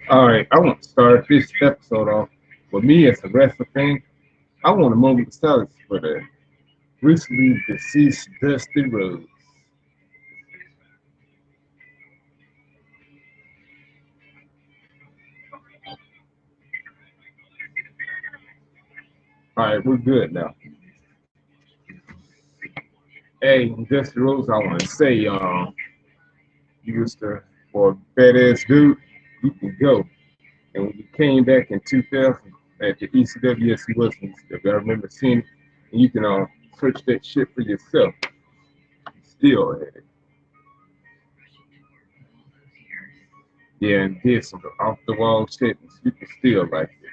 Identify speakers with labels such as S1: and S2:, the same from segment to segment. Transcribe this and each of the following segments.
S1: All right, I want to start this episode off with me as a wrestling fan. I want a moment of silence for the recently deceased Dusty Rhodes. All right, we're good now. Hey, Dusty Rhodes, I want to say, you used to, for a badass dude, you can go. And when you came back in 2000 at the ECWS, he wasn't ECW. I remember seeing it, and you can search that shit for yourself. Still had it. Yeah, and did some off the wall shit, and you can still like it.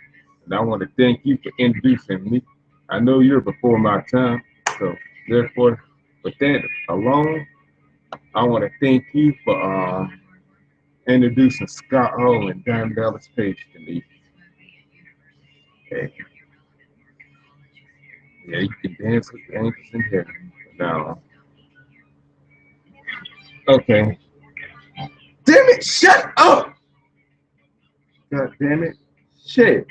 S1: And I want to thank you for introducing me. I know you're before my time, so therefore, with that alone, I want to thank you for introducing Scott Hall and Don Dallas Page to me. Hey, yeah, you can dance with the angels in heaven. Now, okay. Damn it! Shut up! God damn it! Shit.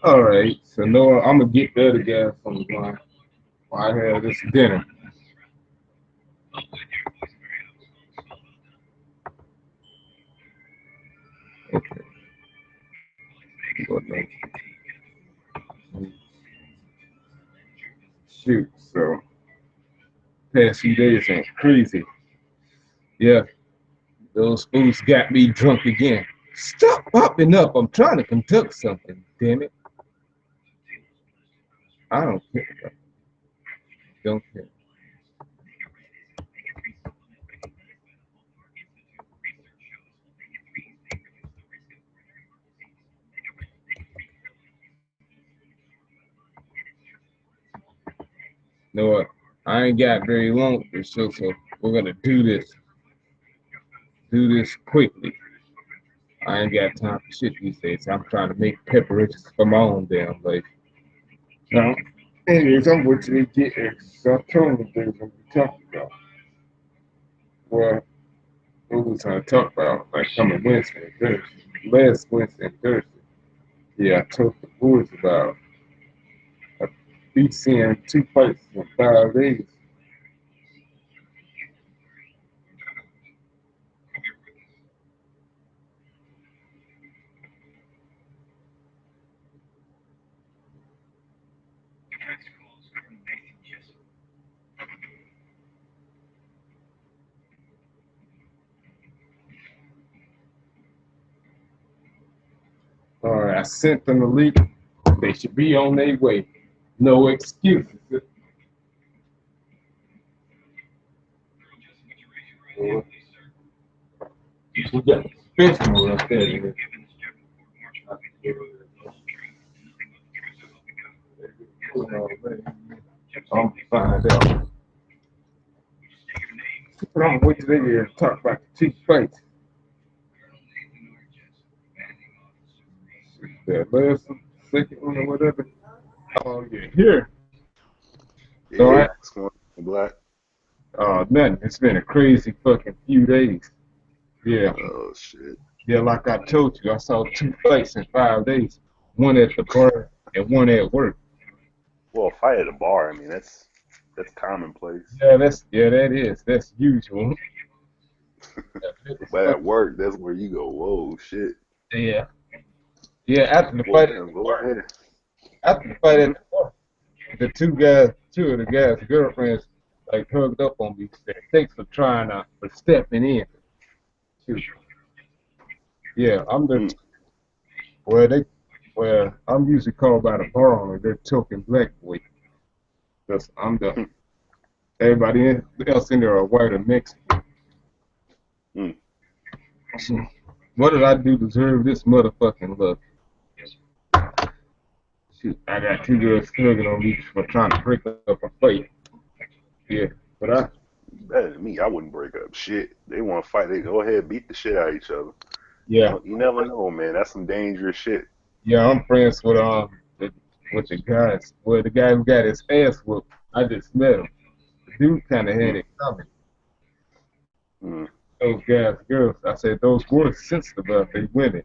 S1: All right. So Noah, I'm gonna get the other guy from the line while I have this dinner. Okay. What next? Shoot. So past few days ain't crazy. Yeah, those fools got me drunk again. Stop popping up. I'm trying to conduct something. Damn it. I don't care. Don't care. You know what? I ain't got very long with this show, so we're gonna do this quickly. I ain't got time for shit these days. I'm trying to make preparations for my own damn life. So, anyways, I'm waiting to get here. So I told them things I'm talking about. Well, what was I talk about? Like coming Wednesday and Thursday. Last Wednesday and Thursday. Yeah, I told the boys about be seeing two fights in 5 days. All right, I sent them the link. They should be on their way. No excuses. We got a professional up there. I'm find out. But I'm wait till they here to talk about the two fights. The last one, second one, or whatever. Oh yeah, here. So
S2: Yeah, what's going on, Black?
S1: nothing. It's been a crazy fucking few days. Yeah,
S2: Oh shit.
S1: yeah. Like I told you, I saw two fights in 5 days. One at the bar and one at work.
S2: Well, fight at a bar. I mean, that's commonplace.
S1: That's usual.
S2: But at work, that's where you go. Whoa, shit.
S1: Yeah, yeah.
S2: Well, damn. Go ahead.
S1: After the fight at the bar, the two of the guys' girlfriends, like hugged up on me. Said, "Thanks for trying for stepping in." Shoot. Yeah, I'm the
S2: Mm.
S1: well they well I'm usually called by the bar owner. They're token black boy. Cause I'm the everybody else in there are white or Mexican.
S2: Mm.
S1: What did I do to deserve this motherfucking love? Shoot, I got two girls hugging on me for trying to break up a fight. Yeah, but
S2: Better than me. I wouldn't break up shit. They want to fight. They go ahead, beat the shit out of each other.
S1: Yeah,
S2: You never know, man. That's some dangerous shit.
S1: yeah. I'm friends with the guys. Well, the guy who got his ass whooped, I just met him. The dude kind of had
S2: Mm,
S1: it coming.
S2: mm,
S1: Those guys, girls. I said those boys sensitive about they women.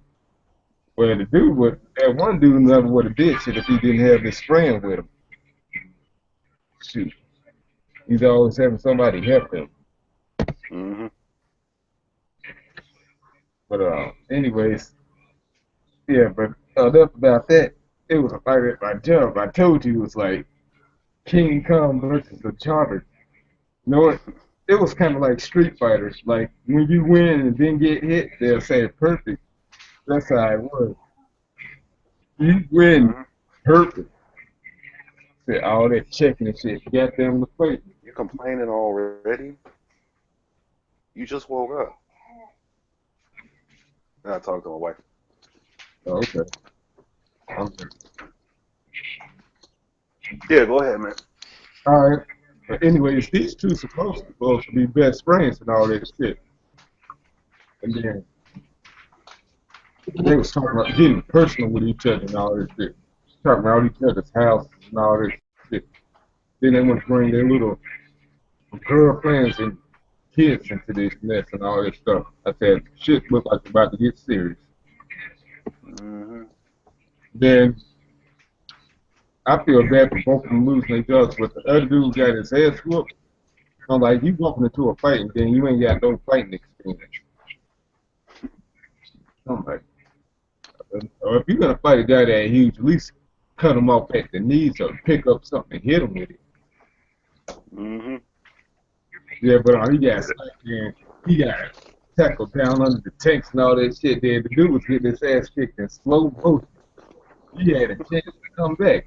S1: Well, the dude would, that one dude never would have did shit if he didn't have this friend with him. Shoot, he's always having somebody help him.
S2: mm-hmm.
S1: But anyways, yeah. But enough about that. It was a fight at my job. I told you it was like King Kong versus the Jobber. You know what? It was kind of like Street Fighters. Like when you win and then get hit, they'll say perfect. That's how it was. You win
S2: Mm-hmm.
S1: perfect. Said all that checking and shit. Got them to fight.
S2: You complaining already? You just woke up. I talked to my wife.
S1: Oh, okay. Okay.
S2: Yeah, go ahead, man.
S1: All right. But anyways, these two supposed to be best friends and all that shit. And then they was talking about getting personal with each other and all that shit. Talking about each other's houses and all that shit. Then they want to bring their little girlfriends and kids into this mess and all this stuff. I said, shit look like it's about to get serious.
S2: Mm-hmm.
S1: Then I feel bad for both of them losing their jobs, but the other dude got his ass whooped. I'm like, you walking into a fight and then you ain't got no fighting experience. I'm like, or if you're gonna fight a guy that huge, at least cut him off at the knees or pick up something and hit him with it.
S2: Mm-hmm.
S1: Yeah, but he got slapped in. He got tackled down under the tanks and all that shit. There, the dude was getting his ass kicked in slow motion. He had a chance to come back.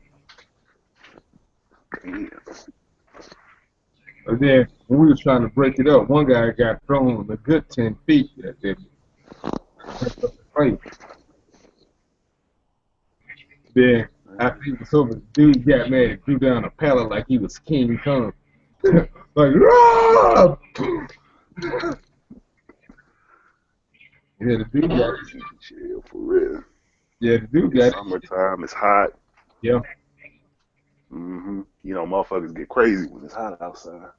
S2: Damn.
S1: But then when we was trying to break it up, one guy got thrown a good 10 feet. That did messed up the fight. Then after he was over, the dude got mad and threw down a pallet like he was King Kong. Like, "Rah!" Yeah, the dude got,
S2: Chill for real.
S1: yeah, the dude
S2: It's
S1: got,
S2: summertime. It's hot.
S1: yeah,
S2: Mm-hmm. You know, motherfuckers get crazy when it's hot outside.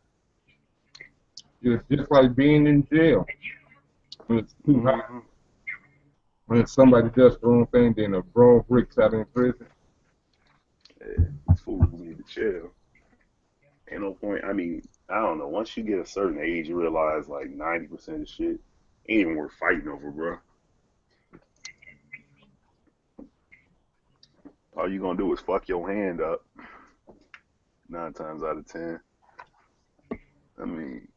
S1: it's just like being in jail when it's too hot.
S2: Mm-hmm.
S1: When somebody does the wrong thing, then a brawl breaks out in prison.
S2: Yeah, these fools need to chill. Ain't no point. I mean, I don't know. Once you get a certain age, you realize like 90% of shit ain't even worth fighting over, bro. All you gonna do is fuck your hand up 9 times out of 10. I mean,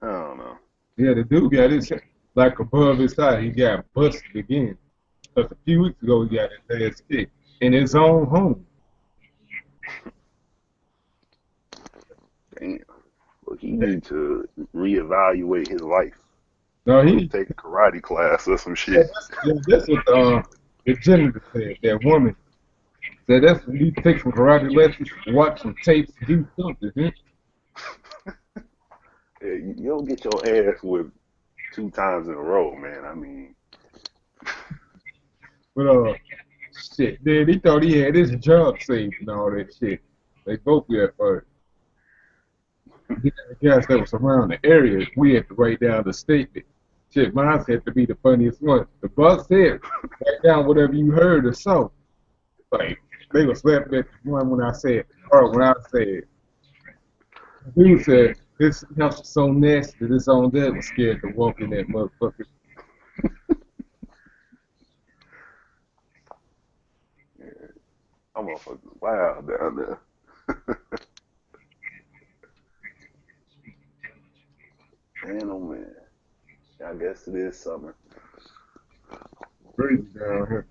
S2: I don't know.
S1: Yeah, the dude got his like above his eye. He got busted again. Because a few weeks ago, he got his ass kicked in his own home.
S2: Damn. Well, he need to reevaluate his life.
S1: No,
S2: Go
S1: he,
S2: take a karate class or some
S1: yeah,
S2: shit.
S1: that's what the janitor said. That woman said that's when you take some karate lessons, watch some tapes, do something. Huh?
S2: Yeah, you don't get your ass whipped 2 times in a row, man. I mean,
S1: But shit, then he thought he had his job saved and all that shit. They both got fired. The guys that was around the area, we had to write down the statement. Shit, mine had to be the funniest one. The boss said, write down whatever you heard or saw. Like, they was laughing at the one when I said, or when I said, the dude said, this house was so nasty that his own dad was scared to walk in that motherfucker.
S2: yeah, I'm motherfuckers wild down there. Man, oh man. I guess it is summer.
S1: Crazy down here.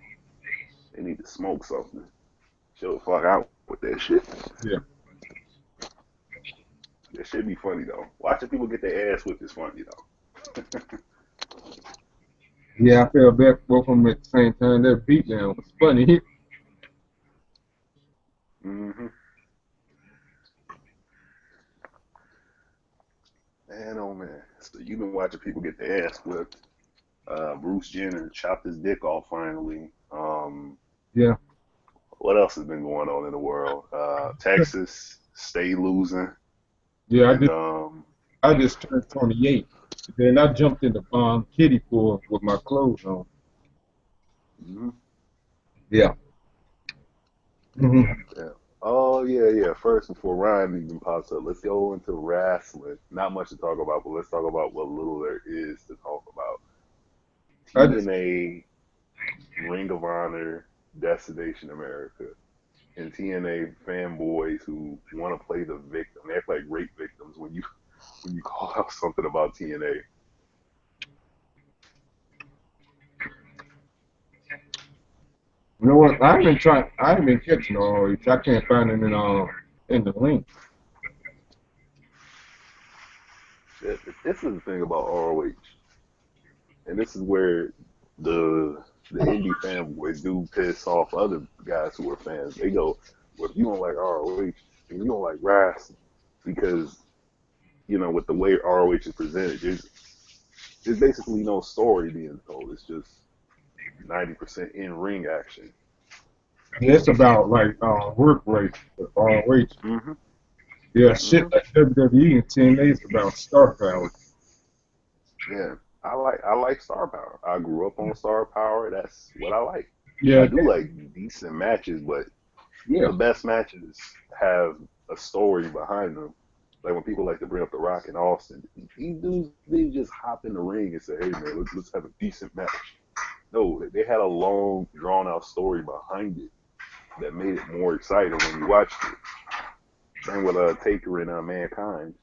S2: They need to smoke something. Chill the fuck out with that shit.
S1: Yeah.
S2: That should be funny though. Watching people get their ass whipped is funny though.
S1: Yeah, I felt bad for both of them at the same time. That beatdown was funny.
S2: hmm Man, oh man. So you've been watching people get their ass whipped. Bruce Jenner chopped his dick off finally.
S1: Yeah.
S2: What else has been going on in the world? Texas stay losing,
S1: Yeah,
S2: and
S1: I just turned 28. Then I jumped in the kiddie pool with my clothes on.
S2: mhm,
S1: Yeah. Hmm.
S2: yeah. Oh yeah, yeah. First, before Ryan even pops up, let's go into wrestling. Not much to talk about, but let's talk about what little there is to talk about.
S1: I just
S2: TNA, Ring of Honor, Destination America, and TNA fanboys who want to play the victim. They act like rape victims when you call out something about TNA.
S1: You know what? I haven't been catching all these. I can't find it in the link.
S2: This is the thing about ROH, and this is where the indie fanboys do piss off other guys who are fans. They go, "Well, if you don't like ROH, and you don't like wrestling, because with the way ROH is presented, there's basically no story being told. It's just 90% in ring action."
S1: Yeah, it's about like work rate with ROH.
S2: Hmm.
S1: Yeah, shit
S2: Hmm.
S1: like WWE and TNA is about star power.
S2: Yeah, I like Star Power. I grew up on Star Power. That's what I like.
S1: Yeah,
S2: I do like decent matches, but
S1: yeah,
S2: the best matches have a story behind them. Like when people like to bring up The Rock and Austin, these dudes they just hop in the ring and say, "Hey man, let's have a decent match." No, they had a long, drawn out story behind it that made it more exciting when you watched it. Same with Taker and Mankind.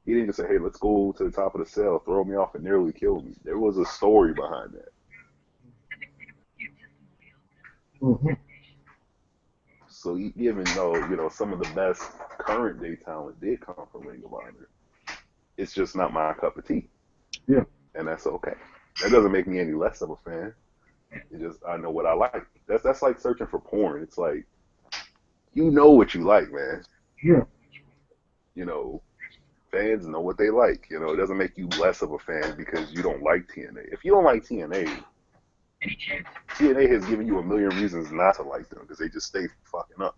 S2: He didn't just say, "Hey, let's go to the top of the cell, throw me off, and nearly kill me." There was a story behind that.
S1: hmm
S2: So even though some of the best current day talent did come from Ring of Honor, it's just not my cup of tea,
S1: yeah,
S2: and that's okay. That doesn't make me any less of a fan. It just I know what I like. That's like searching for porn. It's like you know what you like, man.
S1: yeah,
S2: You know, fans know what they like. It doesn't make you less of a fan because you don't like TNA. If you don't like TNA has given you a million reasons not to like them because they just stay fucking up.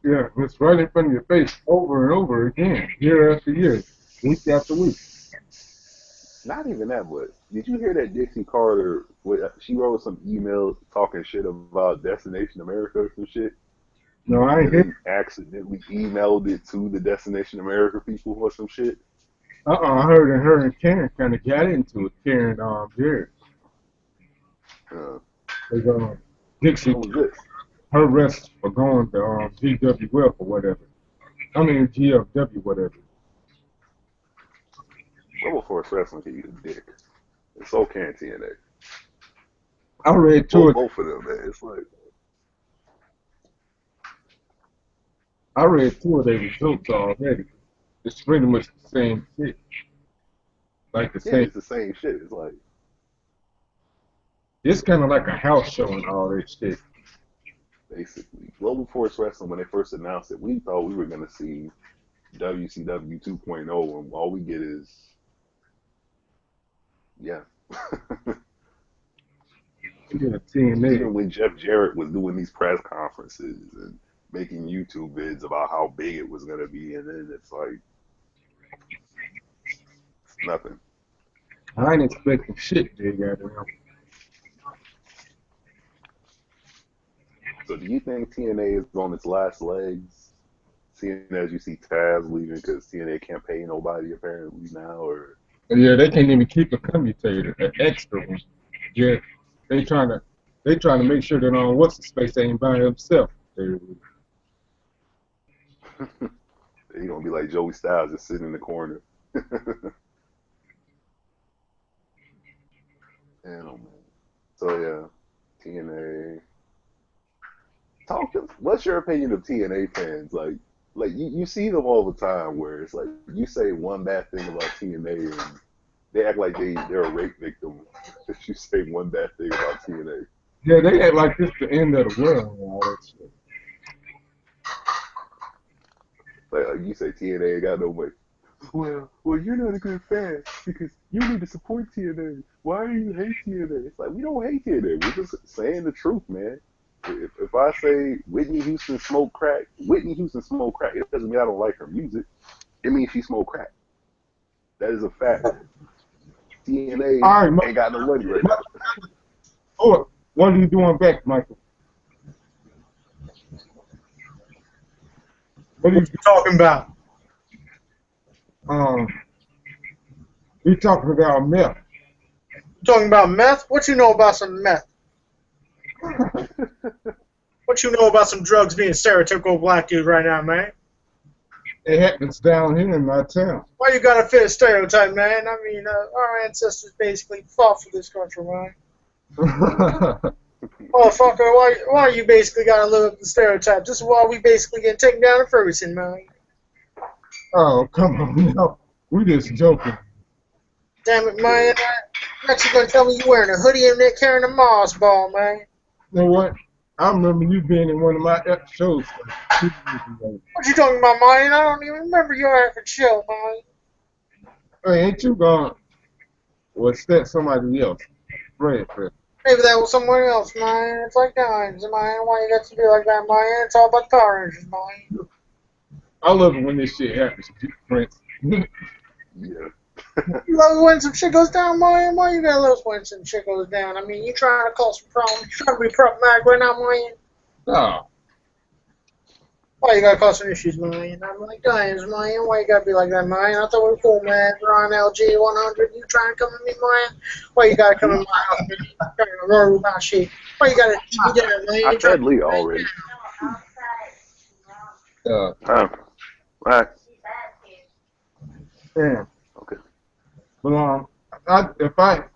S1: yeah. It's right in front of your face over and over again, year after year, week after week.
S2: Not even that, but did you hear that Dixie Carter? She wrote some email talking shit about Destination America or some shit,
S1: No, I ain't
S2: and
S1: hit.
S2: then accidentally emailed it to the Destination America people or some shit.
S1: I heard that her and Karen kind of got into it. Karen, Jared,
S2: Uh,
S1: because Dixie,
S2: what was this?
S1: her arrest for going to GWF or whatever. I mean GFW, whatever.
S2: Rebel Force Wrestling can eat a dick. And so can TNA.
S1: I read two
S2: Both
S1: of
S2: both of them, man. It's like
S1: I read two of their results already. It's pretty much the same shit, like the
S2: yeah,
S1: same.
S2: it's the same shit. It's like
S1: It's kind of like a house show and all that shit.
S2: basically Global Force Wrestling when they first announced it, we thought we were gonna see WCW 2.0, and all we get is yeah.
S1: Yeah, TNA.
S2: Even when Jeff Jarrett was doing these press conferences and making YouTube vids about how big it was gonna be, and then it's like it's nothing.
S1: I ain't expecting shit, they got
S2: So do you think TNA is on its last legs, seeing as you see Taz leaving because TNA can't pay nobody apparently now, or
S1: Yeah, they can't even keep a commutator, an extra one. Yeah, they trying to they trying to make sure that on what's the space ain't by himself.
S2: you gonna be like Joey Styles just sitting in the corner? And so yeah, TNA. What's your opinion of TNA fans? Like you see them all the time where it's like you say one bad thing about TNA and they act like they're a rape victim if you say one bad thing about TNA.
S1: Yeah, they act like this the end of the world and all that shit.
S2: Like you say TNA ain't got no money. well, you're not a good fan because you need to support TNA. Why do you hate TNA? It's like, we don't hate TNA. We're just saying the truth, man. If I say Whitney Houston smoked crack, Whitney Houston smoked crack, it doesn't mean I don't like her music. It means she smoked crack. That is a fact. TNA
S1: All right,
S2: ain't got no money right now.
S1: oh, what are you doing back, Michael? What are
S3: What you talking about?
S1: we talking about meth?
S3: You talking about meth? What you know about some meth? What you know about some drugs being stereotypical black dude right now, man?
S1: It happens down here in my town.
S3: Why you gotta fit a stereotype, man? I mean, our ancestors basically fought for this country, man. Motherfucker, why you basically gotta live up the stereotype? This is why we basically get taken down to Ferguson, man.
S1: Oh, come on now. We just joking.
S3: Damn it, man. Next you gonna tell me you wearing a hoodie and they're carrying a Mars ball, man.
S1: You know what? I remember you being in one of my shows.
S3: What you talking about, man? I don't even remember your effing show, man.
S1: Hey, ain't you gone? Was that somebody else? Fred.
S3: Maybe that was someone else, man. It's like dimes, man. Why you got to be like that, man? It's all about the Power Rangers, man.
S1: I love it when this shit happens, Prince.
S2: Yeah.
S3: You love it when some shit goes down, man? Why you gotta love when some shit goes down? I mean, you trying to cause some problems. You trying to be problematic right now, man?
S1: No.
S3: Why you gotta cause some issues, man? I'm like dimes, man. Why you gotta be like that, man? I thought we were cool, man. We're on LG 100. You trying to come at me, man? Why you gotta come in my house, man? You trying to roll my shit? Why you gotta keep me down, man?
S2: I said Leah already. All right.
S1: Yeah.
S2: Okay.
S1: But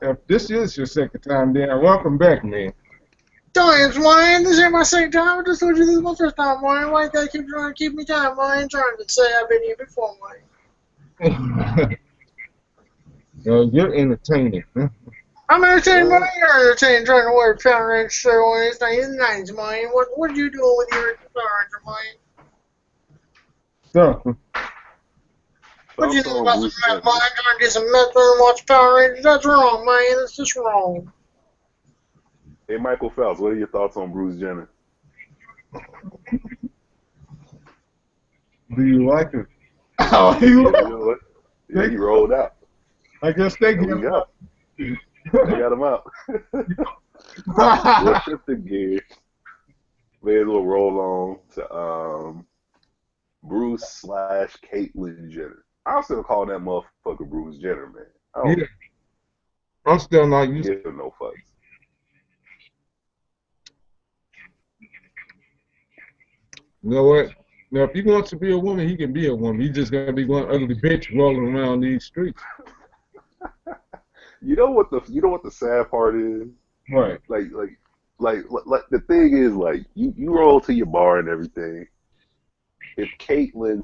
S1: if this is your second time, then welcome back, man.
S3: Dimes, man. This ain't my second time. I just told you this is my first time, man. Why you gotta keep trying to keep me down, man? Trying to say I've been here before, man.
S1: You're entertaining. Huh?
S3: I'm entertaining, man. You're entertaining trying to wear a Power Ranger shirt on it's 90s, man. What are you doing with your Power Ranger, man?
S1: So,
S3: What you know about some meth, man? Trying to get some meth and watch Power Rangers? That's wrong, man. That's just wrong.
S2: Hey, Michael Phelps, what are your thoughts on Bruce Jenner?
S1: do you like it? Oh, you
S2: Yeah, you know what? Yeah, he rolled out.
S1: I guess they
S2: There
S1: get
S2: we go. They got him out. We'll shift the gear. May as well roll on to Bruce / Caitlyn Jenner. I'm still calling that motherfucker Bruce Jenner, man. I don't
S1: Yeah. I'm still not used
S2: give him no fucks.
S1: You know what? Now, if he wants to be a woman, he can be a woman. He's just gonna be one ugly bitch rolling around these streets.
S2: You know what the sad part is?
S1: Right.
S2: Like the thing is, like, you roll to your bar and everything. If Caitlyn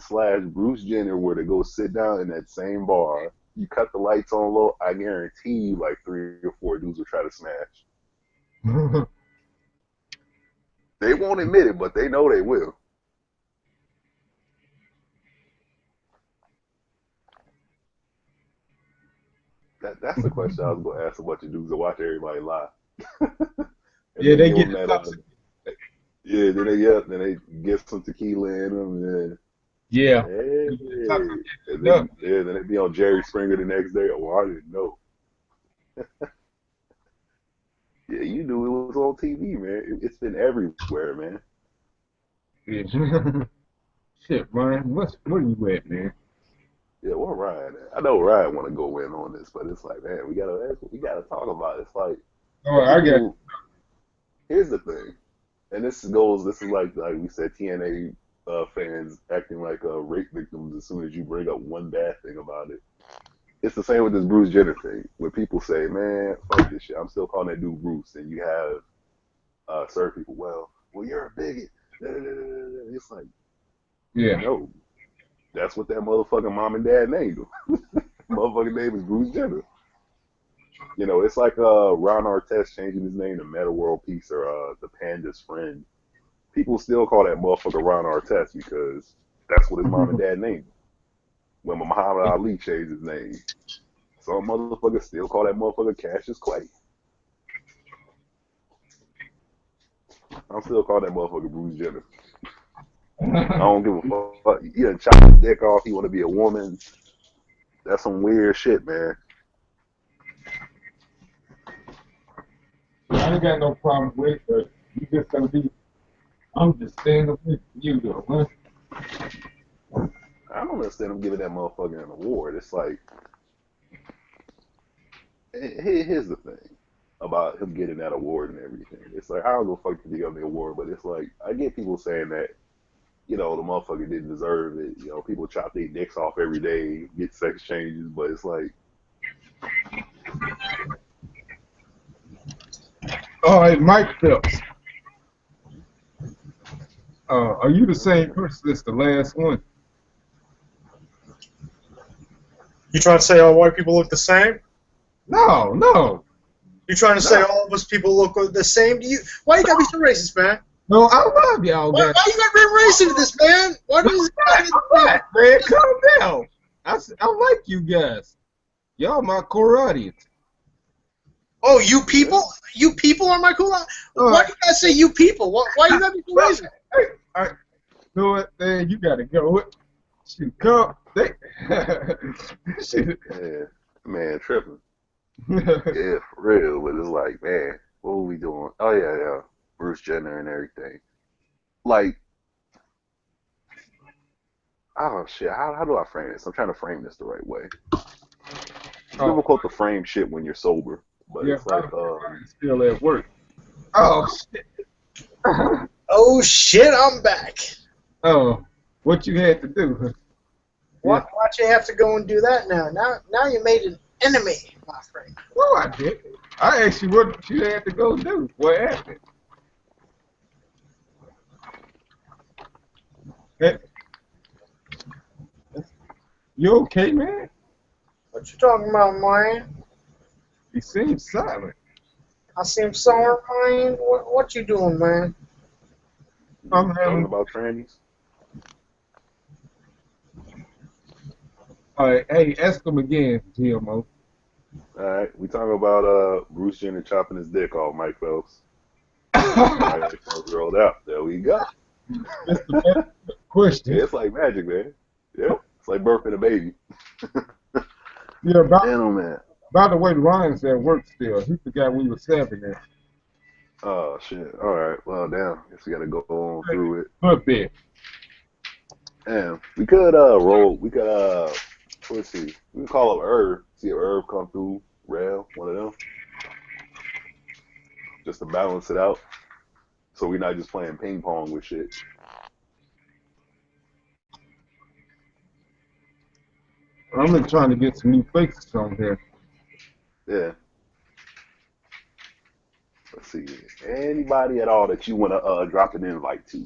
S2: / Bruce Jenner were to go sit down in that same bar, you cut the lights on low, I guarantee you like 3 or 4 dudes will try to smash. They won't admit it, but they know they will. That's the question I was going to ask a bunch of dudes to watch everybody lie.
S1: Yeah, they
S2: give
S1: get
S2: them
S1: toxic.
S2: yeah, then they get some tequila in them, and then
S1: Yeah.
S2: hey,
S1: Toxic.
S2: and then they be on Jerry Springer the next day. Oh, I didn't know. Yeah, you knew it was on TV, man. It's been everywhere, man.
S1: Yeah. Shit, Ryan, where you at, man?
S2: Yeah, what Ryan at? I know Ryan want to go in on this, but it's like, man, we gotta talk about it. It's like,
S1: Oh, I got
S2: people, here's the thing, and this is like we said, TNA fans acting like rape victims as soon as you bring up one bad thing about it. It's the same with this Bruce Jenner thing. When people say, man, fuck this shit, I'm still calling that dude Bruce, and you have certain people, well, you're a bigot. It's like,
S1: yeah.
S2: no, that's what that motherfucking mom and dad named him. Motherfucking name is Bruce Jenner. You know, it's like Ron Artest changing his name to Meta World Peace or the Panda's Friend. People still call that motherfucker Ron Artest because that's what his mom and dad named him. when Muhammad Ali changed his name. Some motherfuckers still call that motherfucker Cassius Clay. I'm still calling that motherfucker Bruce Jenner. I don't give a fuck. He done chopped his dick off. He want to be a woman. That's some weird shit, man.
S1: I ain't got no problem with it. You just gonna be. I'm just standing up with you, though, huh?
S2: I don't understand him giving that motherfucker an award. It's like, here's the thing about him getting that award and everything. It's like, I don't go fuck to be on the award, but it's like, I get people saying that, you know, the motherfucker didn't deserve it. You know, people chop their dicks off every day, get sex changes, but it's like.
S1: All right, Mike Phelps. Are you the same person as the last one?
S3: You trying to say all white people look the same?
S1: No, no.
S3: You trying to say all of us people look the same to you? Why you gotta be so racist, man?
S1: No, I love y'all
S3: Why
S1: guys.
S3: you gotta be racist to this, man? Why does
S1: I'm not, man. Calm down. I like you guys. Y'all my core audience.
S3: Oh, you people? You people are my cool. Why do you guys say you people? Why you gotta be so racist?
S1: Hey, all right. You know what, man? You gotta go. Shoot, come. Shoot.
S2: Yeah, man, tripping. Yeah, for real. But it's like, man, what were we doing? Oh, yeah. Bruce Jenner and everything. Like, oh, shit. How do I frame this? I'm trying to frame this the right way. It's difficult to frame shit when you're sober. But
S1: Yeah,
S2: it's like,
S1: still at work. Oh, shit.
S3: Oh, shit, I'm back.
S1: Oh, what you had to do?
S3: Why'd you have to go and do that now? Now you made an enemy, my friend.
S1: No, I didn't. I asked you what you had to go do. What happened? Hey, you okay, man?
S3: What you talking about, man?
S1: You seem silent.
S3: I seem sorry, man. What you doing, man?
S1: I'm
S2: talking about trannies.
S1: All right, hey, ask him again, GMO.
S2: All right, we talking about Bruce Jenner chopping his dick off, Mike Phelps. Mike Phelps rolled out. There we go.
S1: That's the question.
S2: Yeah, it's like magic, man. Yeah, it's like birthing a baby.
S1: Yeah,
S2: Gentleman.
S1: by the way, Ryan's at work still. He forgot we were saving there.
S2: Oh shit! All right, well, damn. Guess we gotta go on through it.
S1: Good bit.
S2: Damn, we could roll. We could let's see. We can call up Herb. See if Herb come through. Rail, one of them. Just to balance it out, so we're not just playing ping pong with shit.
S1: I'm been trying to get some new faces on here.
S2: Yeah. Let's see. Anybody at all that you want to drop an invite to?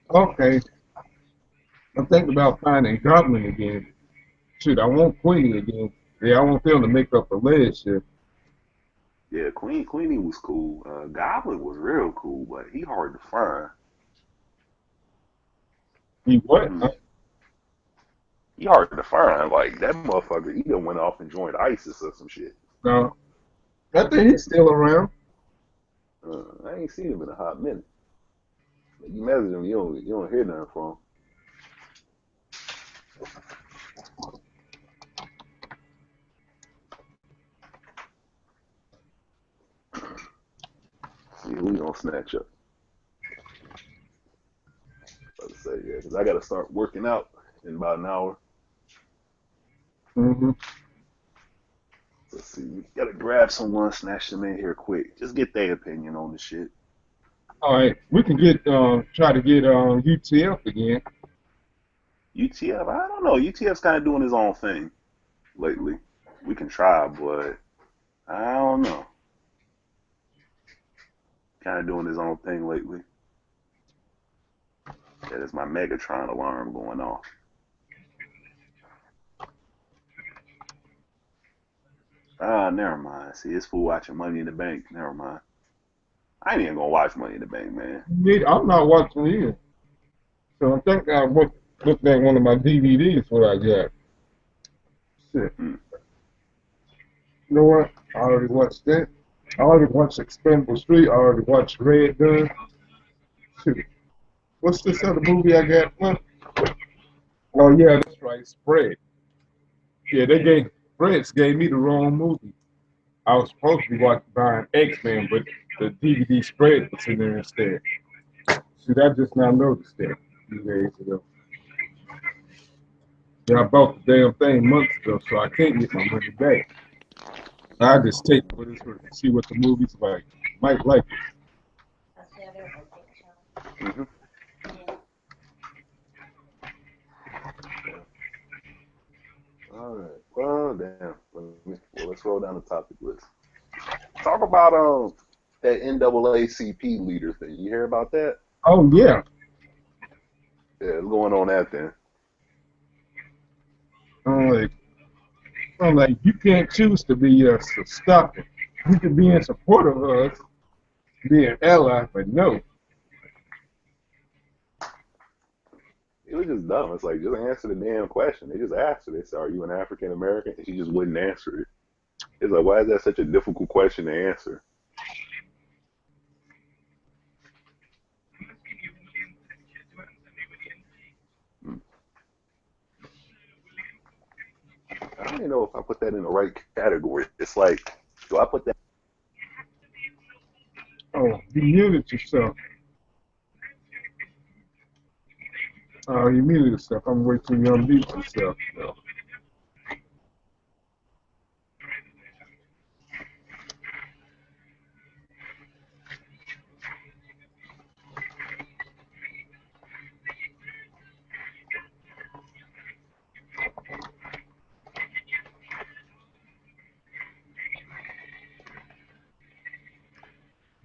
S1: Okay. I'm thinking about finding Goblin again. Shoot, I want Queenie again. Yeah, I want them to make up the ledge shit.
S2: Yeah, Queenie was cool. Goblin was real cool, but he hard to find.
S1: He what?
S2: He hard to find. Like, that motherfucker, he done went off and joined ISIS or some shit.
S1: No. I think he's still around.
S2: I ain't seen him in a hot minute. You message him, you don't hear nothing from him. See who we gonna snatch up. Let's say, yeah, because I gotta start working out in about an hour.
S1: Mm-hmm.
S2: Let's see, we gotta grab someone, snatch them in here quick. Just get their opinion on the shit.
S1: All right, we can get try to get UTF again.
S2: UTF, I don't know. UTF's kind of doing his own thing lately. We can try, but I don't know. Kind of doing his own thing lately. That is my Megatron alarm going off. Ah, never mind. See, this fool watching Money in the Bank. Never mind. I ain't even gonna watch Money in the Bank, man.
S1: I'm not watching either. So I think I looked at one of my DVDs what I got. Shit. You know what? I already watched that. I already watched Expendable 3. I already watched Red Gun. Shit. What's this other movie I got? What? Oh yeah, that's right, Spread. Yeah, Spreads gave me the wrong movie. I was supposed to be buying X-Men, but the DVD Spread was in there instead. See, I just now noticed that a few days ago. Yeah, I bought the damn thing months ago, so I can't get my money back. I just take it for this one and see what the movie's like. Might like it.
S2: Mm-hmm. All right. Well, damn. Let's roll down the topic list. Talk about that NAACP leader thing. You hear about that?
S1: Oh yeah.
S2: Yeah, what's going on that then?
S1: I'm like, you can't choose to be us to stop it. You can be in support of us, be an ally, but no.
S2: It was just dumb. It's like, just answer the damn question. They just asked her. They said, "Are you an African American?" And she just wouldn't answer it. It's like, why is that such a difficult question to answer? I don't even know if I put that in the right category. It's like, do I put that?
S1: Oh, you muted yourself. Oh, you muted yourself. I'm waiting till you unmute yourself. No.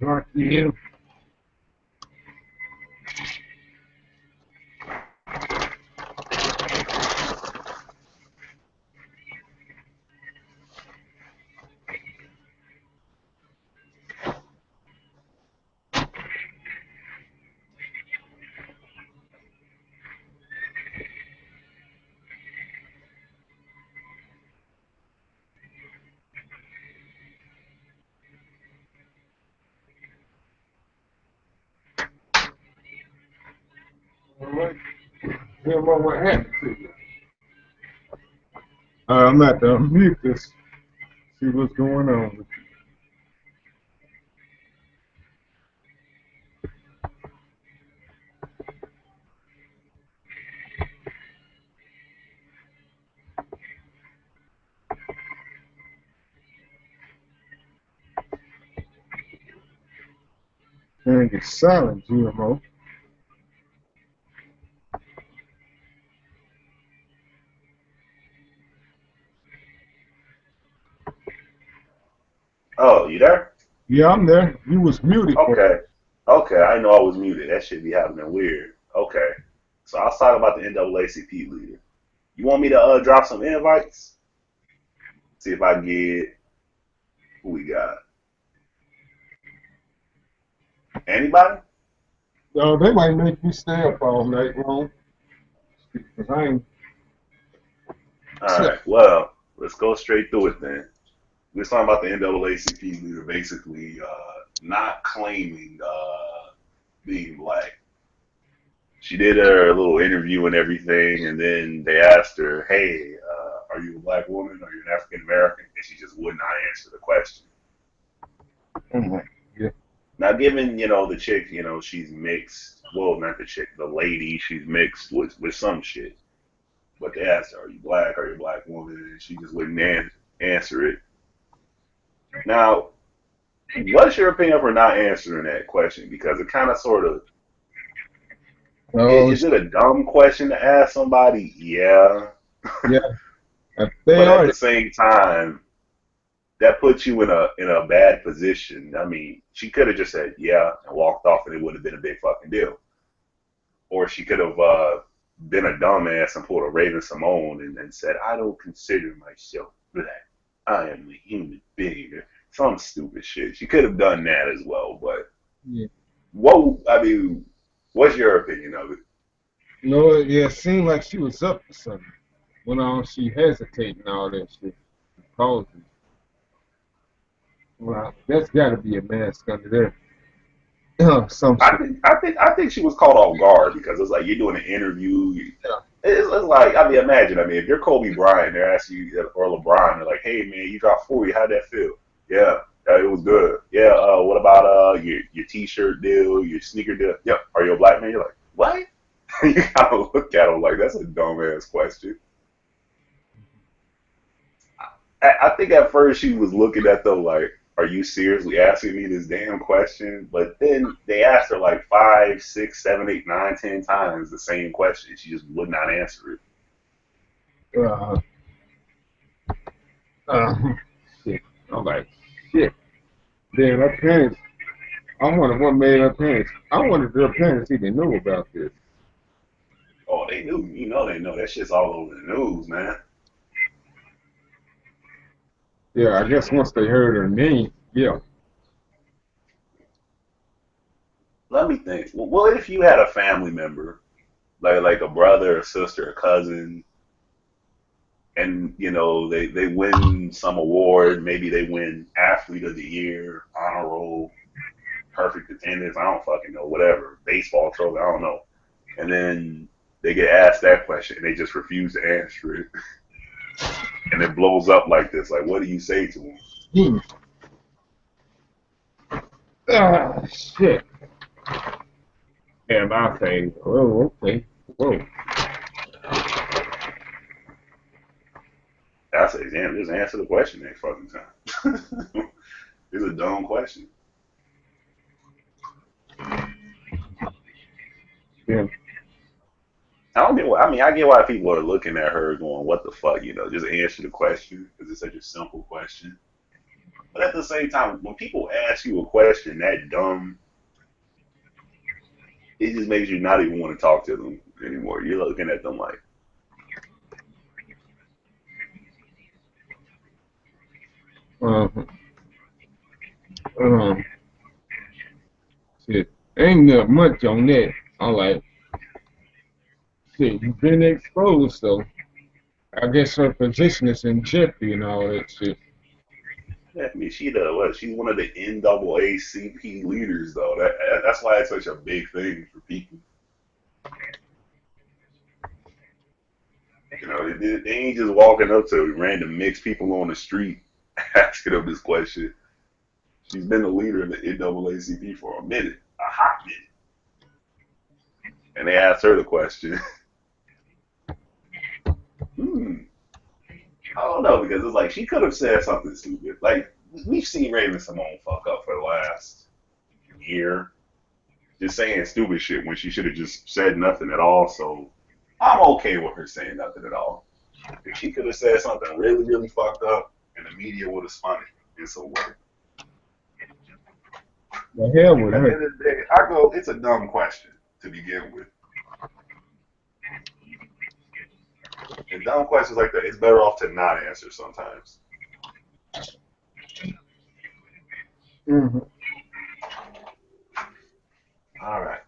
S1: Right here. All right. Hear about what happened to you. I'm at to unmute this. See what's going on with you. And it's silent, GMO.
S2: Oh, you there?
S1: Yeah, I'm there. You was muted.
S2: Okay. Okay, I know I was muted. That should be happening weird. Okay. So I was talking about the NAACP leader. You want me to drop some invites? See if I can get who we got. Anybody?
S1: They might make me stay up all night long. Because I ain't.
S2: All right. Well, let's go straight through it then. We're talking about the NAACP leader basically not claiming being black. She did her little interview and everything, and then they asked her, "Hey, are you a black woman? Are you an African American?" And she just would not answer the question.
S1: Yeah.
S2: Now, given the chick, she's mixed. Well, not the chick, the lady. She's mixed with some shit. But they asked her, "Are you black? Are you a black woman?" And she just wouldn't answer it. Now, what's your opinion for not answering that question? Because it kind of sort of is it a dumb question to ask somebody? Yeah.
S1: Yeah.
S2: But at the same time, that puts you in a bad position. I mean, she could have just said yeah and walked off, and it would have been a big fucking deal. Or she could have been a dumbass and pulled a Raven Simone and said, "I don't consider myself black. I am a human being." Or some stupid shit. She could have done that as well, but
S1: yeah.
S2: What's your opinion of it?
S1: No, yeah, it seemed like she was up to something. When she hesitating and all that shit causes. Well, that's got to be a mask under there. Some shit.
S2: I think she was caught off guard because it's like you're doing an interview. It's like, I mean, imagine, I mean, if you're Kobe Bryant, they're asking you, or LeBron, they're like, hey, man, you dropped 40. How'd that feel? Yeah, it was good. Yeah, what about your T-shirt deal, your sneaker deal? Yep. Are you a black man? You're like, what? You kind of look at them like, that's a dumbass question. I think at first she was looking at them like, are you seriously asking me this damn question? But then they asked her like 5, 6, 7, 8, 9, 10 times the same question. She just would not answer it.
S1: Uh, uh, shit. I'm like, shit. Then her parents, I wonder what made her parents, I wonder if her parents even knew about this.
S2: Oh, they knew. You know they know. That shit's all over the news, man.
S1: Yeah, I guess once they heard her name, yeah.
S2: Let me think. Well, what if you had a family member, like a brother, a sister, a cousin, and you know they win some award, maybe they win athlete of the year, honor roll, perfect attendance, I don't fucking know, whatever, baseball trophy, I don't know, and then they get asked that question and they just refuse to answer it, and it blows up like this. Like, what do you say to them?
S1: Hmm. Shit. And I say, oh, okay, whoa.
S2: I say, damn, just answer the question next fucking time. It's a dumb question.
S1: Yeah.
S2: I don't get why. I mean, I get why people are looking at her going, "What the fuck?" You know, just answer the question because it's such a simple question. But at the same time, when people ask you a question that dumb, it just makes you not even want to talk to them anymore. You're looking at them like,
S1: Uh, um, shit. Ain't not much on that. I'm like, shit, you've been exposed, so I guess her position is in jeopardy and all that shit.
S2: I mean, she the what? She's one of the NAACP leaders, though. That's why it's such a big thing for people. You know, they ain't just walking up to random mixed people on the street asking them this question. She's been the leader in the NAACP for a minute, a hot minute. And they asked her the question. hmm, I don't know, because it's like she could have said something stupid. Like, we've seen Raven Simone fuck up for the last year, just saying stupid shit when she should have just said nothing at all. So I'm okay with her saying nothing at all. If she could have said something really, really fucked up, and the media would have spun it, it's so what?
S1: The hell with
S2: At the
S1: her.
S2: end of the day, I go, it's a dumb question to begin with. And dumb questions like that, it's better off to not answer sometimes.
S1: Mm-hmm.
S2: All right.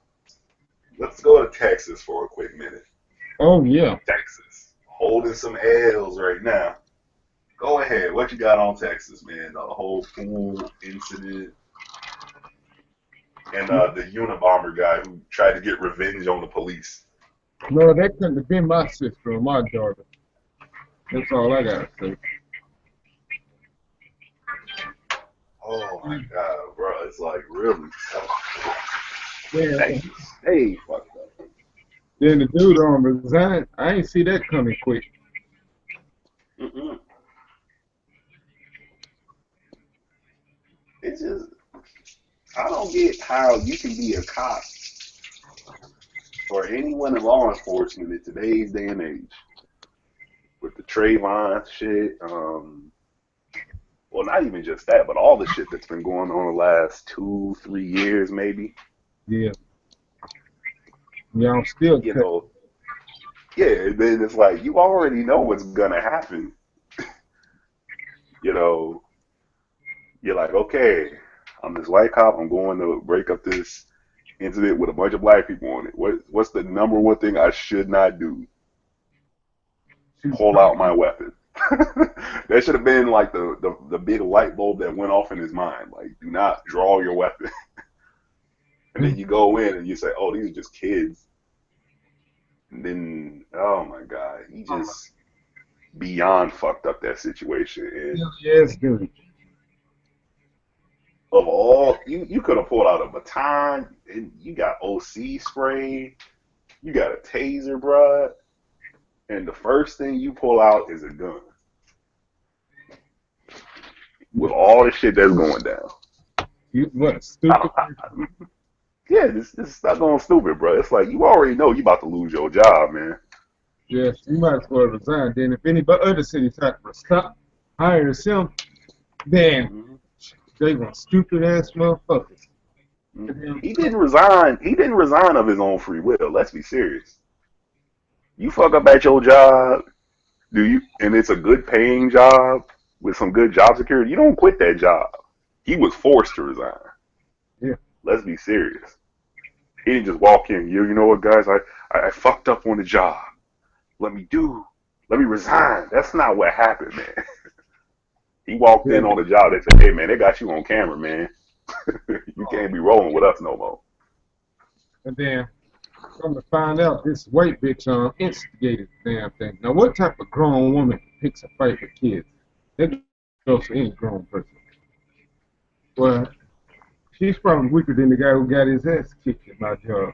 S2: Let's go to Texas for a quick minute.
S1: Oh, yeah.
S2: Texas. Holding some L's right now. Go ahead. What you got on Texas, man? The whole pool incident. And the Unabomber guy who tried to get revenge on the police.
S1: No, that couldn't have been my sister or my daughter. That's all I gotta say.
S2: Oh my God, bro. It's like, really?
S1: Yeah.
S2: Texas. Hey, fucked up.
S1: Then the dude on resign. I ain't see that coming quick.
S2: Mm-mm. It's just, I don't get how you can be a cop or anyone in law enforcement in today's day and age with the Trayvon shit. Well, not even just that, but all the shit that's been going on the last 2, 3 years, maybe.
S1: Yeah. Y'all still
S2: You know, yeah. Then it's like you already know what's gonna happen. You know, you're like, okay, I'm this white cop. I'm going to break up this incident with a bunch of black people on it. What's the number one thing I should not do? pull out my weapon. That should have been like the big light bulb that went off in his mind. Like, do not draw your weapon. And then you go in and you say, oh, these are just kids. And then, oh my God, he just beyond fucked up that situation. And
S1: Yes, dude.
S2: of all, you could have pulled out a baton, and you got OC spray, you got a taser, bruh, and the first thing you pull out is a gun. With all the shit that's going down.
S1: You what? Stupid.
S2: Yeah, this is not going stupid, bro. It's like you already know you about to lose your job, man.
S1: Yes, you might as well resign. Then if any other cities have to stop hiring him, then they want stupid ass motherfuckers.
S2: He didn't resign. He didn't resign of his own free will. Let's be serious. You fuck up at your job, do you? And it's a good paying job with some good job security. You don't quit that job. He was forced to resign.
S1: Yeah.
S2: Let's be serious. He didn't just walk in. You know what, guys? I fucked up on the job. Let me resign. That's not what happened, man. He walked in on the job. They said, hey, man, they got you on camera, man. You can't be rolling with us no more.
S1: And then, come to find out, this white bitch instigated the damn thing. Now, what type of grown woman picks a fight with kids? That goes for any grown person. Well, she's probably weaker than the guy who got his ass kicked at my job.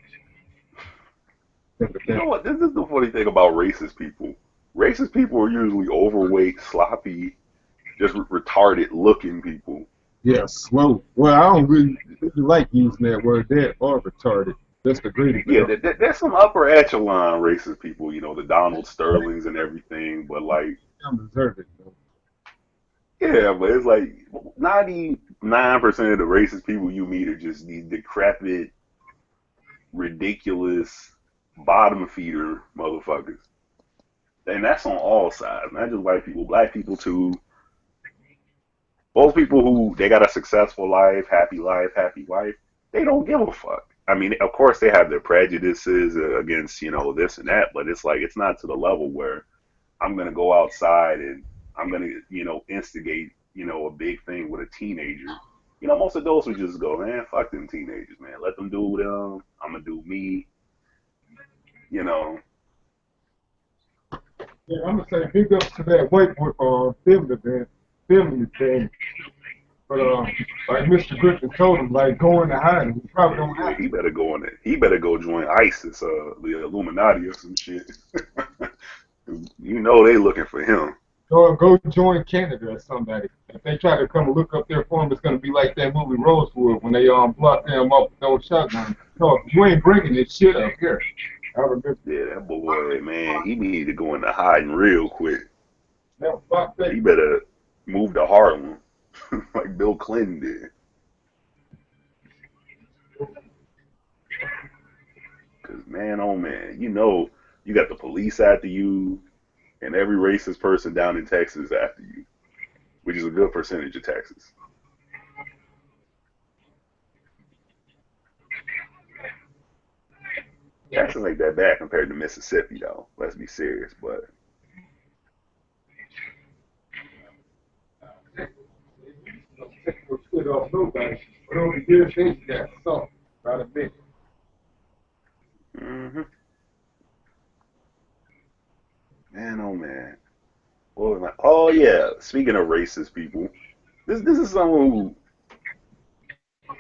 S2: You know what? This is the funny thing about racist people. Racist people are usually overweight, sloppy, just retarded looking people.
S1: Yeah, slow. Well, I don't really like using that word, that or retarded. That's the greatest.
S2: Yeah, there's some upper echelon racist people, you know, the Donald Sterlings and everything, but like,
S1: I'm deserving, though.
S2: Yeah, but it's like 99% of the racist people you meet are just these decrepit, ridiculous, bottom feeder motherfuckers. And that's on all sides, not just white people, black people too. Most people who, they got a successful life, happy wife, they don't give a fuck. I mean, of course they have their prejudices against, you know, this and that, but it's like, it's not to the level where I'm going to go outside and I'm going to, you know, instigate, you know, a big thing with a teenager. You know, most adults would just go, man, fuck them teenagers, man. Let them do them. I'm going to do me. You know.
S1: Yeah, I'm going to say big ups to that white boy family thing. But like Mr. Griffin told him, like, go into hiding. He probably don't have to.
S2: He better go in there. He better go join ISIS, the Illuminati or some shit. You know they looking for him.
S1: Go join Canada or somebody. If they try to come look up there for him, it's gonna be like that movie Rosewood when they block them up with those shotguns. No, you ain't bringing this shit up here. I remember.
S2: Yeah, that boy, man, he needed to go into hiding real quick.
S1: That.
S2: He better move to Harlem like Bill Clinton did. Cause man, oh man, you know you got the police after you, and every racist person down in Texas after you, which is a good percentage of Texas. Texas ain't that bad compared to Mississippi, though. Let's be serious, but. Man, oh man. Oh yeah. Speaking of racist people, this is someone who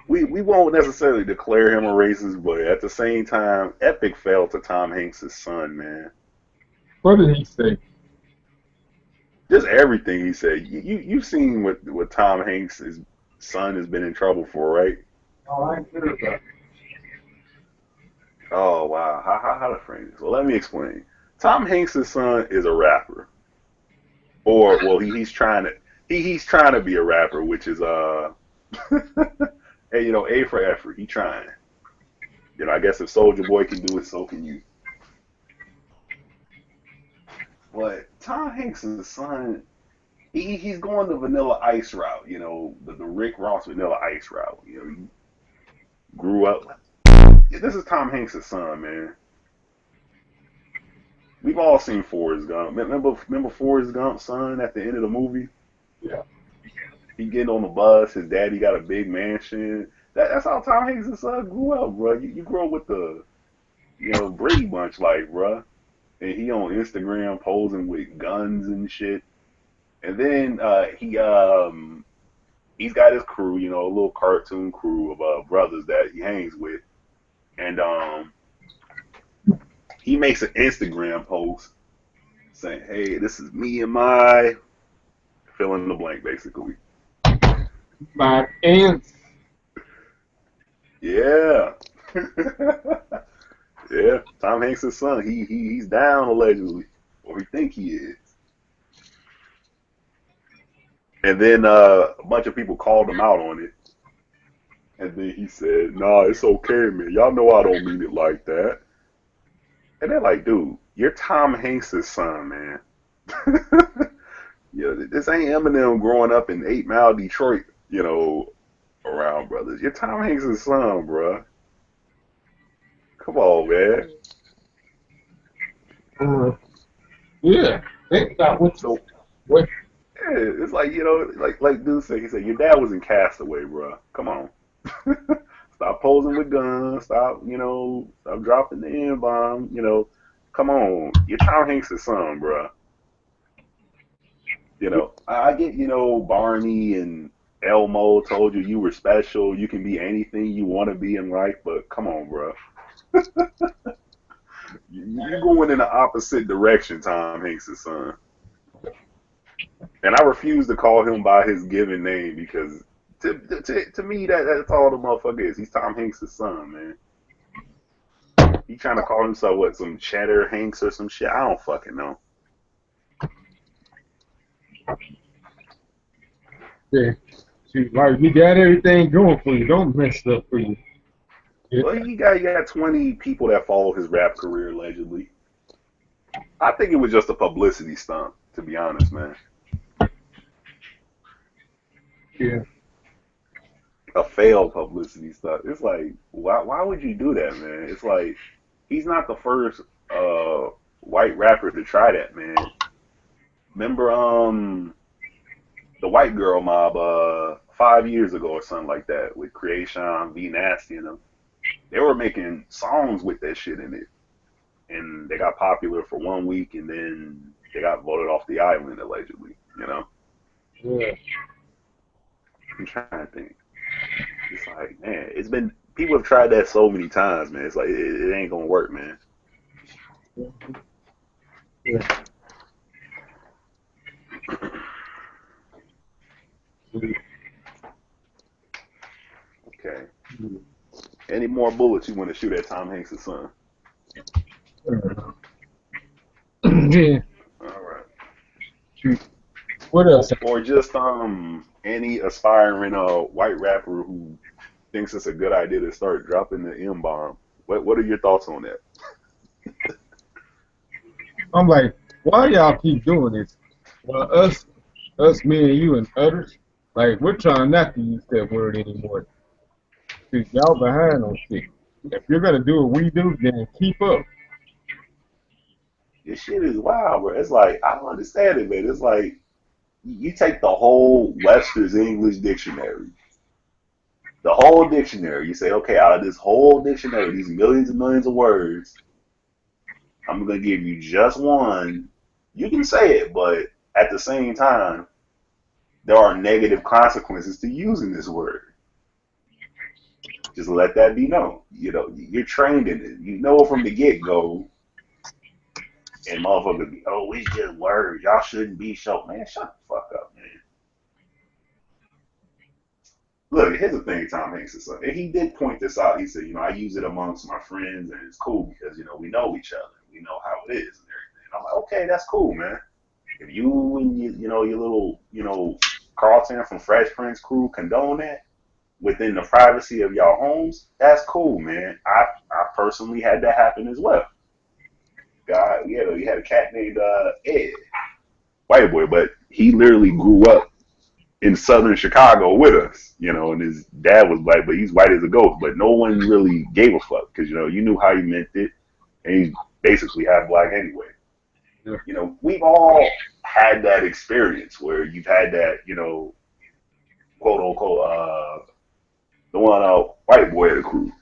S2: we won't necessarily declare him a racist, but at the same time, epic fail to Tom Hanks' son, man.
S1: What did he say?
S2: Just everything he said. You've seen what Tom Hanks' son has been in trouble for, right?
S1: Oh, I ain't heard about it.
S2: Oh wow, how to frame this? Well, let me explain. Tom Hanks' son is a rapper, or well, he's trying to be a rapper, which is hey, you know, A for effort. He trying. You know, I guess if Soulja Boy can do it, so can you. But Tom Hanks' son, he's going the Vanilla Ice route. You know, the Rick Ross Vanilla Ice route. You know, he grew up. This is Tom Hanks' son, man. We've all seen Forrest Gump. Remember Forrest Gump's son at the end of the movie?
S1: Yeah.
S2: He getting on the bus. His daddy got a big mansion. That's how Tom Hanks' son grew up, bro. You grew up with the, Brady Bunch life, bro. And he on Instagram posing with guns and shit. And then he's got his crew, a little cartoon crew of brothers that he hangs with. And he makes an Instagram post saying, "Hey, this is me and my," fill in the blank, basically.
S1: My aunts.
S2: Yeah. Yeah, Tom Hanks' son. He's down allegedly, or we think he is. And then a bunch of people called him out on it. And then he said, "Nah, it's okay, man. Y'all know I don't mean it like that." And they're like, "Dude, you're Tom Hanks' son, man." This ain't Eminem growing up in 8 Mile, Detroit, around brothers. You're Tom Hanks' son, bruh. Come on, man.
S1: Yeah.
S2: So,
S1: What?
S2: yeah, it's like, like dude said, he said, your dad was in Castaway, bruh. Come on. Stop posing with guns. Stop dropping the N-bomb. Come on. You're Tom Hanks' son, bruh. I get, Barney and Elmo told you were special. You can be anything you want to be in life, but come on, bruh. You're going in the opposite direction, Tom Hanks' son. And I refuse to call him by his given name because to me that's all the motherfucker is. He's Tom Hanks' son, man. He trying to call himself some Cheddar Hanks or some shit. I don't fucking know.
S1: Yeah. See, like, you got everything going for you. Don't mess it up for you. Yeah.
S2: Well, you got 20 people that follow his rap career allegedly. I think it was just a publicity stunt, to be honest, man.
S1: Yeah.
S2: A failed publicity stunt. It's like, why would you do that, man? It's like, he's not the first white rapper to try that, man. Remember the White Girl Mob 5 years ago or something like that with Creation, V Nasty and them. They were making songs with that shit in it. And they got popular for 1 week and then they got voted off the island allegedly,
S1: Yeah.
S2: I'm trying to think. It's like, man, people have tried that so many times, man. It's like, it ain't gonna work, man.
S1: Yeah.
S2: Okay. Any more bullets you want to shoot at Tom Hanks' son?
S1: Yeah.
S2: All right.
S1: Shoot. What else?
S2: Or just any aspiring white rapper who thinks it's a good idea to start dropping the M-bomb. What are your thoughts on that?
S1: I'm like, why y'all keep doing this? Well, us, me and you and others, like, we're trying not to use that word anymore. See, y'all behind on shit. If you're gonna do what we do, then keep up.
S2: This shit is wild, bro. It's like, I don't understand it, man. It's like, you take the whole Webster's English dictionary, the whole dictionary, you say, okay, out of this whole dictionary, these millions and millions of words, I'm going to give you just one. You can say it, but at the same time, there are negative consequences to using this word. Just let that be known. You're trained in it. You know from the get-go. And motherfuckers be, oh, it's just words. Y'all shouldn't be so. Man, shut the fuck up, man. Look, here's the thing, Tom Hanks is and he did point this out. He said, I use it amongst my friends, and it's cool because, we know each other. We know how it is and everything. I'm like, okay, that's cool, man. If you and your little, Carlton from Fresh Prince crew condone that within the privacy of y'all homes, that's cool, man. I personally had that happen as well. He had a cat named Ed, white boy, but he literally grew up in southern Chicago with us, and his dad was black, but he's white as a ghost. But no one really gave a fuck because, you knew how he meant it, and he's basically half black anyway. You know, we've all had that experience where you've had that, you know, quote unquote, the one white boy of the crew.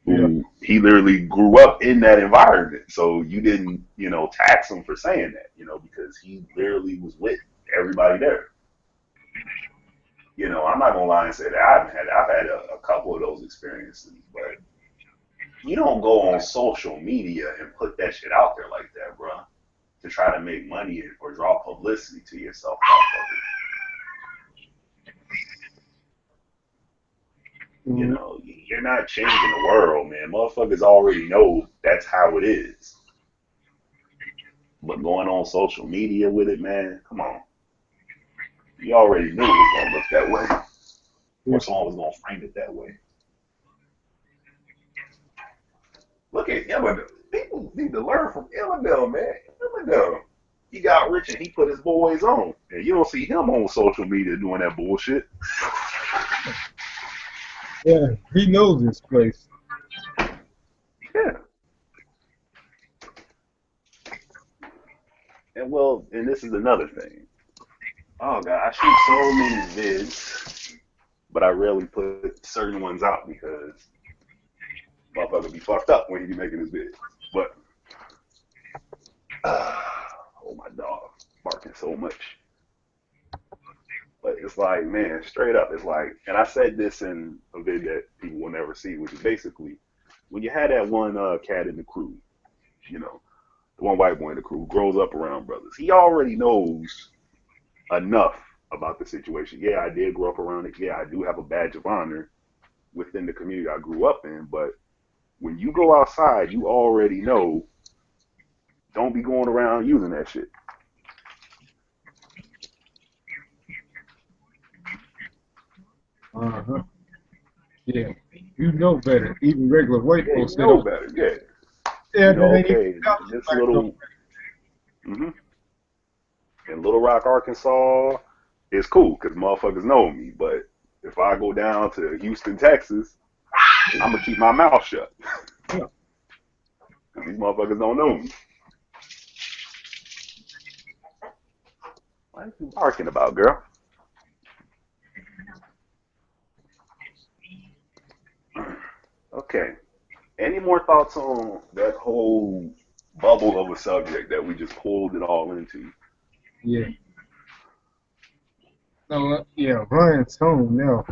S2: Who he literally grew up in that environment. So you didn't, you know, tax him for saying that, you know, because he literally was with everybody there. You know, I'm not gonna lie and say that I've had a couple of those experiences, but you don't go on social media and put that shit out there like that, bro, to try to make money or draw publicity to yourself off of it. You know, you're not changing the world, man. Motherfuckers already know that's how it is. But going on social media with it, man, come on. You already knew it was going to look that way. Or someone was going to frame it that way. Look at Emmerdale. People need to learn from Emmerdale, man. Emmerdale. He got rich and he put his boys on. And you don't see him on social media doing that bullshit.
S1: Yeah, he knows this place.
S2: Yeah. And this is another thing. Oh God, I shoot so many vids, but I rarely put certain ones out because motherfucker be fucked up when he be making his vids. But oh, my dog barking so much. But it's like, man, straight up, it's like, and I said this in a vid that people will never see, which is basically when you had that one cat in the crew, you know, the one white boy in the crew who grows up around brothers, he already knows enough about the situation. Yeah, I did grow up around it. Yeah, I do have a badge of honor within the community I grew up in. But when you go outside, you already know, don't be going around using that shit.
S1: Uh-huh. Yeah, you know better. Even regular white folks
S2: know better. Yeah.
S1: Yeah,
S2: you know, okay, this little. In Little Rock, Arkansas, it's cool because motherfuckers know me. But if I go down to Houston, Texas, I'm gonna keep my mouth shut. Because these motherfuckers don't know me. What are you barking about, girl? Okay. Any more thoughts on that whole bubble of a subject that we just pulled it all into?
S1: Yeah. No, yeah, Brian's home now.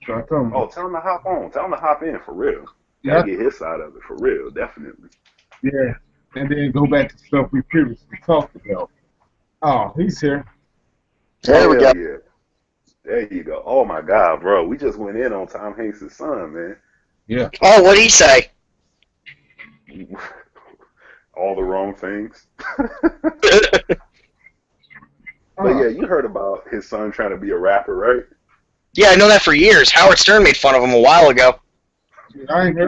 S1: So I told him.
S2: Oh, tell him to hop on. Tell him to hop in for real. Gotta get his side of it for real, definitely.
S1: Yeah. And then go back to stuff we previously talked about. Oh, he's here.
S4: There we go.
S2: Yeah. There you go. Oh my God, bro. We just went in on Tom Hanks' son, man.
S1: Yeah.
S4: Oh, what'd he say?
S2: All the wrong things. But yeah, you heard about his son trying to be a rapper, right?
S4: Yeah, I know that for years. Howard Stern made fun of him a while ago.
S1: I ain't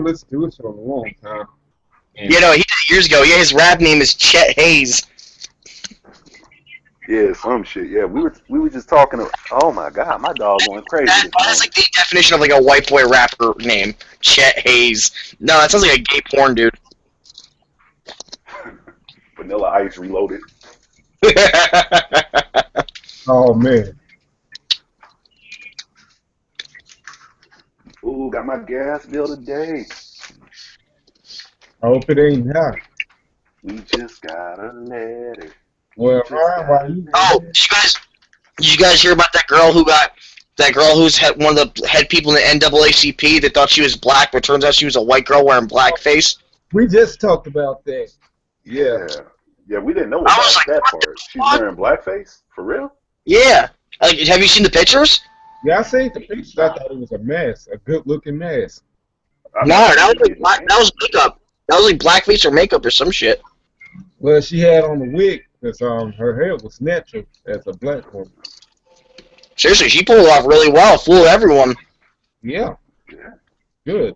S1: listened to it for a long time.
S4: You know, he did it years ago. Yeah, his rap name is Chet Hayes.
S2: Yeah, some shit. Yeah, we were just talking. Oh my God, my dog going crazy.
S4: That's like the definition of like a white boy rapper name, Chet Hayes. No, that sounds like a gay porn dude.
S2: Vanilla Ice Reloaded.
S1: Oh man.
S2: Ooh, got my gas bill today.
S1: I hope it ain't hot.
S2: We just got a letter.
S1: Well, Ryan, why you?
S4: Oh, did you guys hear about that girl who's one of the head people in the NAACP that thought she was black, but turns out she was a white girl wearing blackface?
S1: We just talked about that. Yeah.
S2: Yeah, we didn't know about that part. She's wearing blackface? For real?
S4: Yeah. Like, have you seen the pictures?
S1: Yeah, I seen the pictures. I thought it was a mask, a good-looking mask.
S4: No, that was makeup. That was like blackface or makeup or some shit.
S1: Well, she had on the wig because her hair was natural as a black woman.
S4: Seriously, she pulled it off really well. Fooled everyone.
S1: Yeah. Good.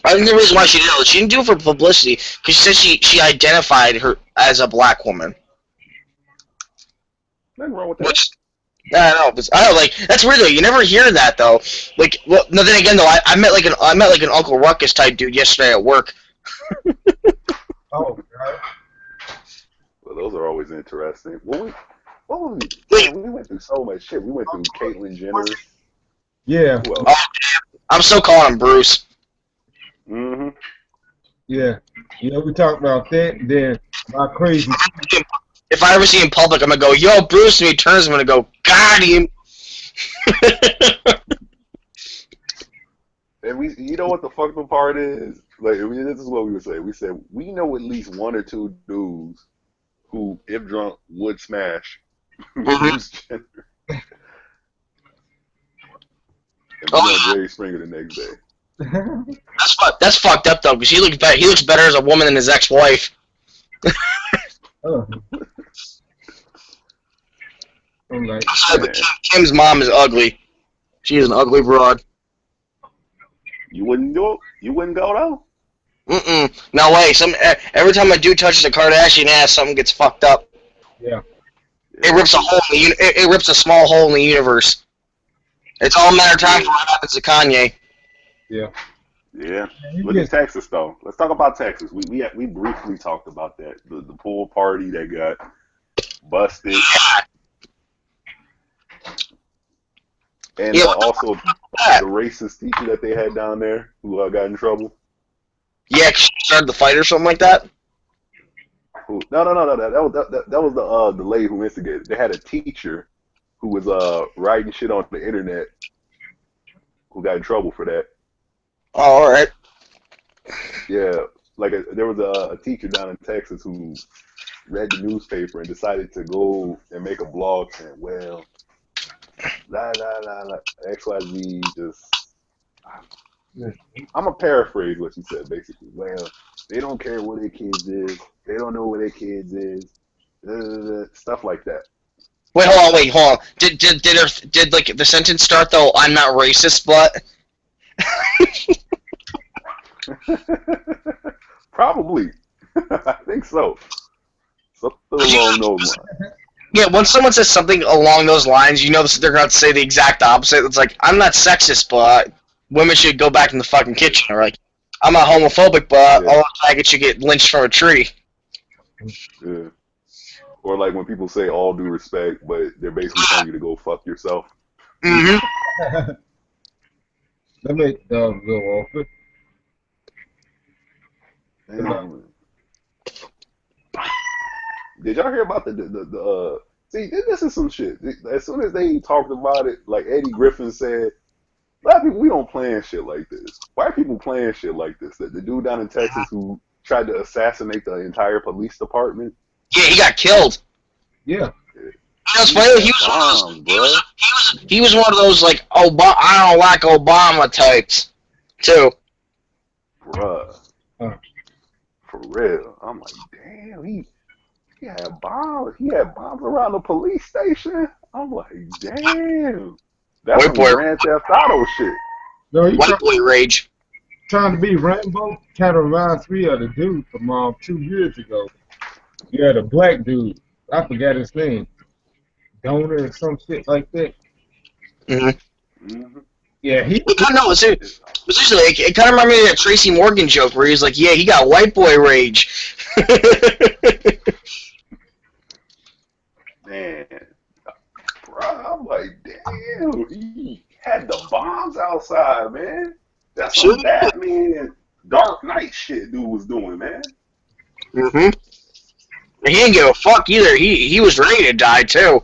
S4: I think the reason why she did it, she didn't do it for publicity, because she said she identified her as a black woman.
S2: Nothing wrong with that.
S4: I don't know. I don't like. That's weird though. You never hear that though. Like, well, no. Then again though, I met like an Uncle Ruckus type dude yesterday at work.
S1: Oh, God.
S2: Well, those are always interesting.
S4: Wait,
S2: We went through so much shit. We went through Caitlyn Jenner.
S1: Yeah,
S2: Who else?
S4: oh, I'm still calling him Bruce.
S2: Mm-hmm.
S1: yeah. Yeah, we talked about that. Then my crazy.
S4: If I ever see him in public, I'm gonna go, yo, Bruce, and he turns, I'm gonna go, got him.
S2: And you know what the fucked up part is? Like, this is what we would say. We said we know at least one or two dudes who, if drunk, would smash Bruce Jenner. And we know Jerry Springer the next day.
S4: That's fucked up though, because he looks better as a woman than his ex-wife.
S1: Oh. I'm like,
S4: But Kim's mom is ugly. She is an ugly broad.
S2: You wouldn't do it? You wouldn't go though?
S4: No way. Every time a dude touches a Kardashian ass, something gets fucked up.
S1: yeah.
S4: It rips a hole. It rips a small hole in the universe. It's all a matter of time for what happens to Kanye.
S1: Yeah.
S2: Yeah. Look at Texas though. Let's talk about Texas. We briefly talked about that. The pool party that got busted. And also the racist teacher that they had down there who got in trouble.
S4: Yeah, 'cause she started the fight or something like that.
S2: No. That was the lady who instigated. They had a teacher who was writing shit on the internet who got in trouble for that.
S4: Oh, all right.
S2: Yeah, like there was a teacher down in Texas who read the newspaper and decided to go and make a blog saying, well, XYZ just... I'm going to paraphrase what she said, basically. Well, they don't care what their kids is. They don't know what their kids is. Stuff like that.
S4: Wait, hold on. Did like the sentence start though? I'm not racist, but.
S2: Probably. I think so. Something along those lines.
S4: Yeah, when someone says something along those lines, you know they're going to say the exact opposite. It's like, I'm not sexist, but women should go back in the fucking kitchen. Or like, I'm not homophobic, but all the faggots should get lynched from a tree.
S2: Yeah. Or like when people say all due respect, but they're basically telling you to go fuck yourself.
S4: Mm-hmm.
S1: That makes dogs go off it.
S2: Did y'all hear about the see, this is some shit. As soon as they talked about it, like Eddie Griffin said, black people, we don't plan shit like this. White people plan shit like this. The dude down in Texas who tried to assassinate the entire police department.
S4: Yeah, he got killed.
S1: Yeah.
S4: You know, it's funny, he was one of those, like, I don't like Obama types, too.
S2: Bruh. For real. I'm like, damn, he had bombs. He had bombs around the police station. I'm like, damn. That's some Grand Theft Auto shit.
S1: No,
S4: White boy rage.
S1: Trying to be Rambo kind of reminds me of the dude from 2 years ago. You had a black dude. I forgot his name. Donor or some shit like that.
S2: Mm-hmm.
S1: Yeah, he.
S4: It kind of reminded me of that Tracy Morgan joke where he's like, "Yeah, he got white boy rage."
S2: Man, bro, I'm like, damn, he had the bombs outside, man. That's some Batman and Dark Knight shit dude was doing, man.
S4: Mm-hmm. He didn't give a fuck either. He was ready to die too.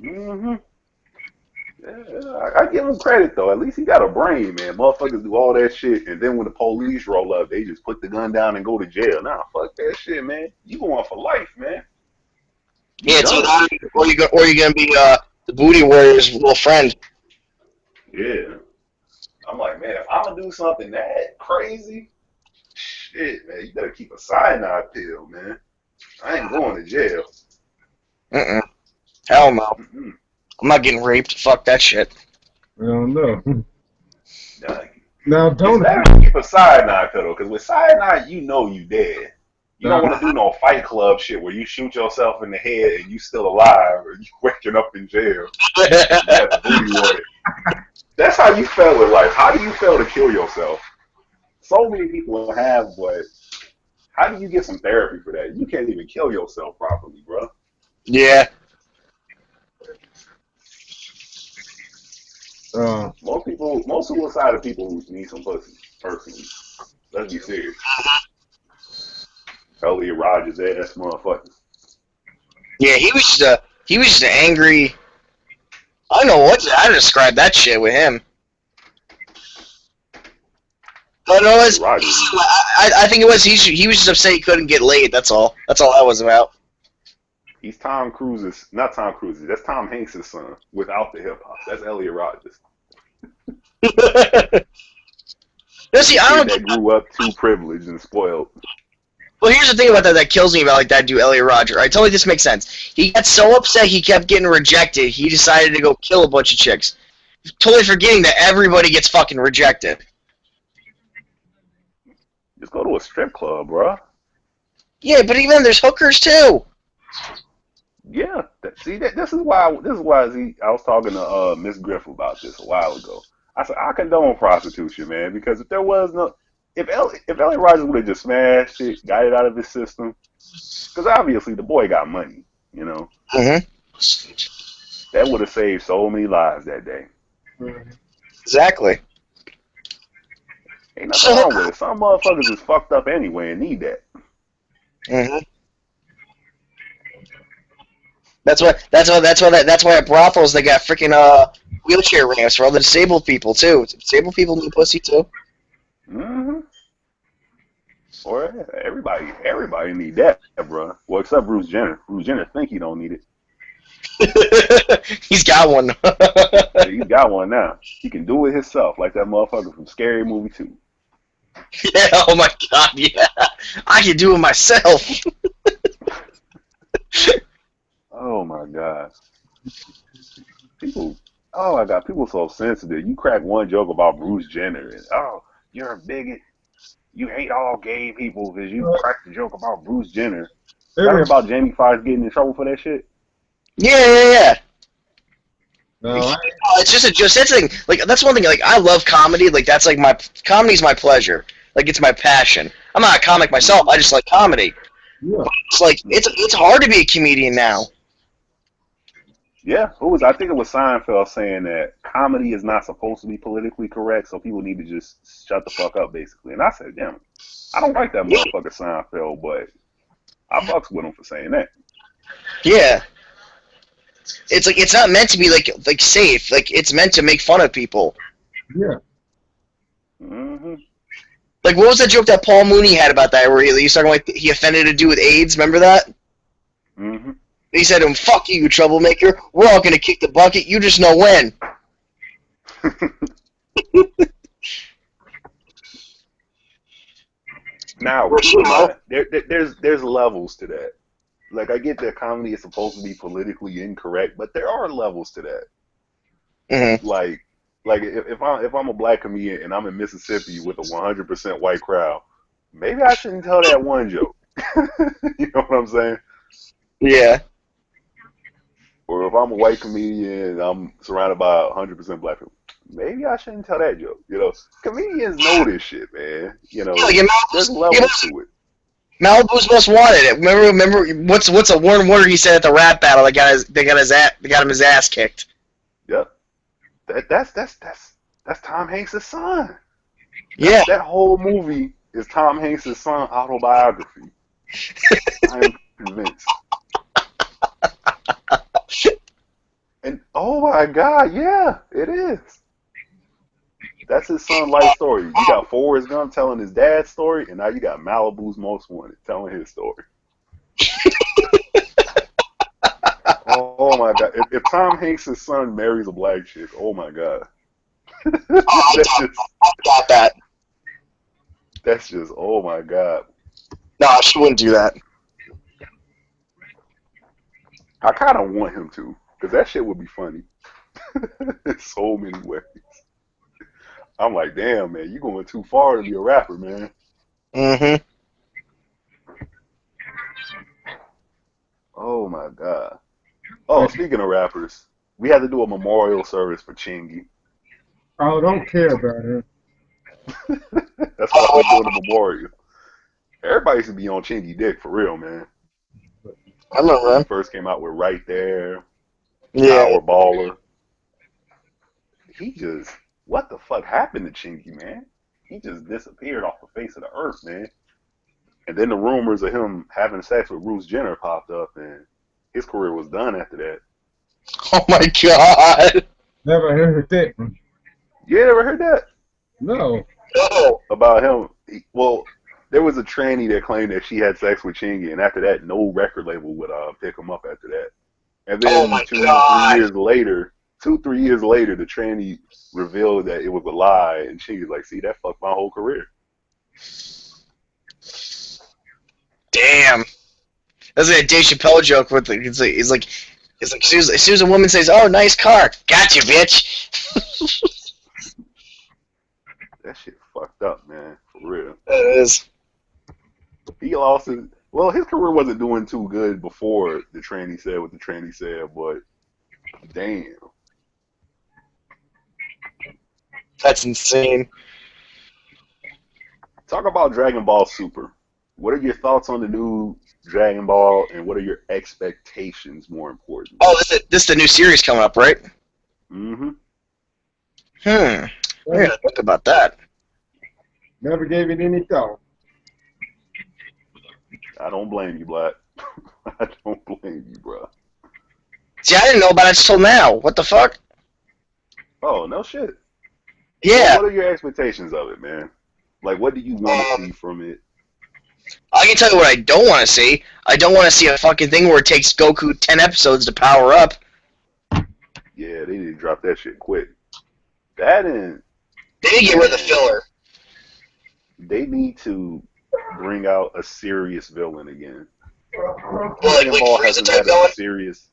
S2: Mm-hmm. Yeah, I give him credit though. At least he got a brain, man. Motherfuckers do all that shit, and then when the police roll up, they just put the gun down and go to jail. Nah, fuck that shit, man. You going for life, man.
S4: Yeah, it's either or you're gonna be the booty warrior's little friend.
S2: Yeah. I'm like, man, if I'm gonna do something that crazy, shit, man, you better keep a cyanide pill, man. I ain't going to jail.
S4: Hell no. I'm not getting raped. Fuck that shit.
S1: I don't know.
S2: Now, don't keep a cyanide pill, because with cyanide, you know you dead. You don't want to do no Fight Club shit where you shoot yourself in the head and you still alive, or you waking up in jail. That's how you felt with life. How do you feel to kill yourself? So many people have, but How do you get some therapy for that? You can't even kill yourself properly, bro.
S4: Yeah.
S2: Most suicidal people need some pussy, personally. Let's be serious. Elliot Rodgers, ass motherfucker.
S4: Yeah, he was just an angry. I don't know how to describe that shit with him. But no, I think it was he was just upset he couldn't get laid. That's all. That's all that was about.
S2: He's Tom Cruise's, not Tom Cruise's. That's Tom Hanks' son without the hip hop. That's Elliot Rodgers.
S4: No, see, I don't.
S2: That grew up too privileged and spoiled.
S4: Well, here's the thing about that kills me about like that dude Elliot Rodgers. I totally this makes sense. He got so upset he kept getting rejected. He decided to go kill a bunch of chicks, totally forgetting that everybody gets fucking rejected.
S2: Just go to a strip club, bro.
S4: Yeah, but even there's hookers too.
S2: Yeah, this is why I was talking to Miss Griff about this a while ago. I said I condone prostitution, man, because if Elliot Rodgers would have just smashed it, got it out of his system, because obviously the boy got money, you know. That would have saved so many lives that day.
S4: Exactly.
S2: Ain't nothing wrong with it. Some motherfuckers is fucked up anyway and need that.
S4: That's why at brothels they got freaking wheelchair ramps for all the disabled people too. Disabled people need pussy too.
S2: Or everybody need that, bro. Well, except Bruce Jenner. Bruce Jenner think he don't need
S4: it. He's got one.
S2: Yeah, he's got one now. He can do it himself, like that motherfucker from Scary Movie 2.
S4: Yeah. Oh my God. Yeah. I can do it myself.
S2: Oh my God. People so sensitive. You crack one joke about Bruce Jenner and, oh, you're a bigot. You hate all gay people because you cracked the joke about Bruce Jenner. You heard about Jamie Foxx getting in trouble for that shit?
S4: Yeah. No, it's just that thing. Like that's one thing. Like I love comedy. Like that's like comedy's my pleasure. Like it's my passion. I'm not a comic myself. I just like comedy. Yeah. But it's like it's hard to be a comedian now.
S2: Yeah, I think it was Seinfeld saying that comedy is not supposed to be politically correct, so people need to just shut the fuck up, basically. And I said, damn, I don't like that motherfucker Seinfeld, but I fucks with him for saying that.
S4: Yeah. It's like it's not meant to be like safe. Like it's meant to make fun of people.
S1: Yeah.
S4: Like what was that joke that Paul Mooney had about that where he was talking like he offended a dude with AIDS? Remember that? He said to him, "Fuck you, you troublemaker. We're all gonna kick the bucket. You just know when."
S2: Now, there's levels to that. Like I get that comedy is supposed to be politically incorrect, but there are levels to that. Like if I'm a black comedian and I'm in Mississippi with a 100% white crowd, maybe I shouldn't tell that one joke. You know what I'm saying?
S4: Yeah.
S2: Or if I'm a white comedian and I'm surrounded by 100% black people, maybe I shouldn't tell that joke. You know, comedians know this shit, man. You know, there's levels to it.
S4: Malibu's Most Wanted. Remember what's a one word he said at the rap battle that got him his ass kicked.
S2: Yep. That's Tom Hanks' son.
S4: Yeah.
S2: That whole movie is Tom Hanks' son autobiography. I am convinced. And oh my God, yeah, it is. That's his son's life story. You got Forrest Gump telling his dad's story, and now you got Malibu's Most Wanted telling his story. Oh my God! If Tom Hanks' son marries a black chick, oh my God, that's just oh my God.
S4: No, she wouldn't do that.
S2: I kind of want him to, because that shit would be funny in so many ways. I'm like, damn, man, you going too far to be a rapper, man. Oh, my God. Oh, speaking of rappers, we had to do a memorial service for Chingy.
S1: I don't care about him.
S2: That's why we're doing a memorial. Everybody used to be on Chingy dick for real, man.
S4: I remember
S2: When he
S4: him.
S2: first came out with Right There,
S4: Yeah.
S2: Power Baller. He just, what the fuck happened to Chingy, man? He just disappeared off the face of the earth, man. And then the rumors of him having sex with Bruce Jenner popped up, and his career was done after that.
S4: Oh my god.
S1: Never heard that one.
S2: You never heard that?
S1: No.
S4: No.
S2: About him? Well, there was a tranny that claimed that she had sex with Chingy, and after that, no record label would pick him up after that. And then
S4: Oh my
S2: 3
S4: God.
S2: years later, 3 years later, the tranny revealed that it was a lie, and Chingy's like, see, that fucked my whole career.
S4: Damn. That's like a Dave Chappelle joke with it. It's like as soon as a woman says, "Oh, nice car," gotcha, bitch.
S2: That shit fucked up, man, for real.
S4: It is.
S2: He lost his. Well, his career wasn't doing too good before the tranny said what the tranny said, but damn.
S4: That's insane.
S2: Talk about Dragon Ball Super. What are your thoughts on the new Dragon Ball, and what are your expectations, more important?
S4: Oh, this is the new series coming up, right?
S2: Mm-hmm.
S4: I gotta think about that.
S1: Never gave it any thought.
S2: I don't blame you, Black. I don't blame you, bro.
S4: See, I didn't know about it until now. What the fuck?
S2: Oh, no shit.
S4: Yeah.
S2: What are your expectations of it, man? Like, what do you want to see from it?
S4: I can tell you what I don't want to see. I don't want to see a fucking thing where it takes Goku 10 episodes to power up.
S2: Yeah, they need to drop that shit quick. That and
S4: They need to get rid of the filler.
S2: they need to bring out a serious villain again.
S4: Like
S2: Dragon Ball
S4: Frieza
S2: hasn't
S4: type
S2: had a
S4: villain.
S2: serious.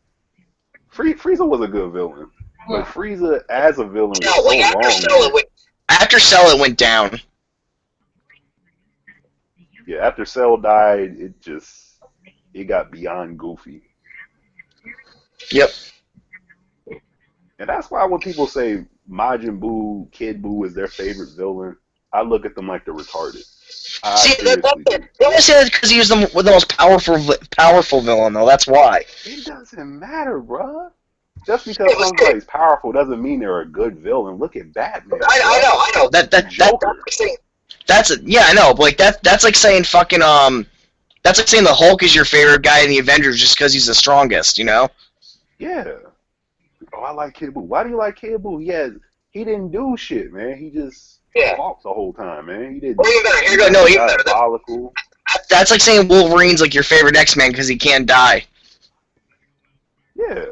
S2: Frieza was a good villain, but Frieza as a villain
S4: No,
S2: was
S4: like
S2: so long.
S4: after Cell it went down.
S2: Yeah, after Cell died, it got beyond goofy.
S4: Yep.
S2: And that's why when people say Majin Buu, Kid Buu is their favorite villain, I look at them like they're retarded. I
S4: See,
S2: seriously do.
S4: they only say that because he was the most powerful villain, though. That's why.
S2: It doesn't matter, bruh. Just because somebody's powerful doesn't mean they're a good villain. Look at Batman.
S4: I know. Yeah, I know. But like that's like saying fucking that's like saying the Hulk is your favorite guy in the Avengers just because he's the strongest, you know?
S2: Yeah. Oh, I like Kid Buu. Why do you like Kid Buu? He didn't do shit, man. He just talked the whole time, man. He didn't. Diabolical.
S4: That's like saying Wolverine's like your favorite X-Man because he can't die.
S2: Yeah.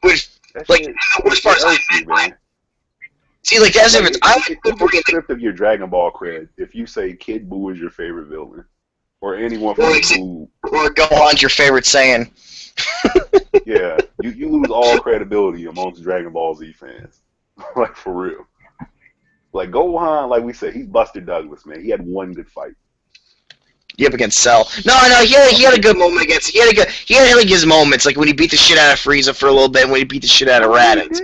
S4: Which,
S2: That
S4: like,
S2: shit,
S4: which part's
S2: irks me, man.
S4: See, like that's
S2: Like,
S4: different. I like
S2: it's
S4: Wolverine.
S2: stripped of your Dragon Ball cred if you say Kid Buu is your favorite villain, or anyone from Buu.
S4: Or Gohan's your favorite Saiyan.
S2: Yeah, you lose all credibility amongst Dragon Ball Z fans. Like, for real. Like, Gohan, like we said, he's Buster Douglas, man. He had one good fight.
S4: Yep, against Cell. No, he had a good moment against. He had like his moments, like when he beat the shit out of Frieza for a little bit, and when he beat the shit out of Raditz.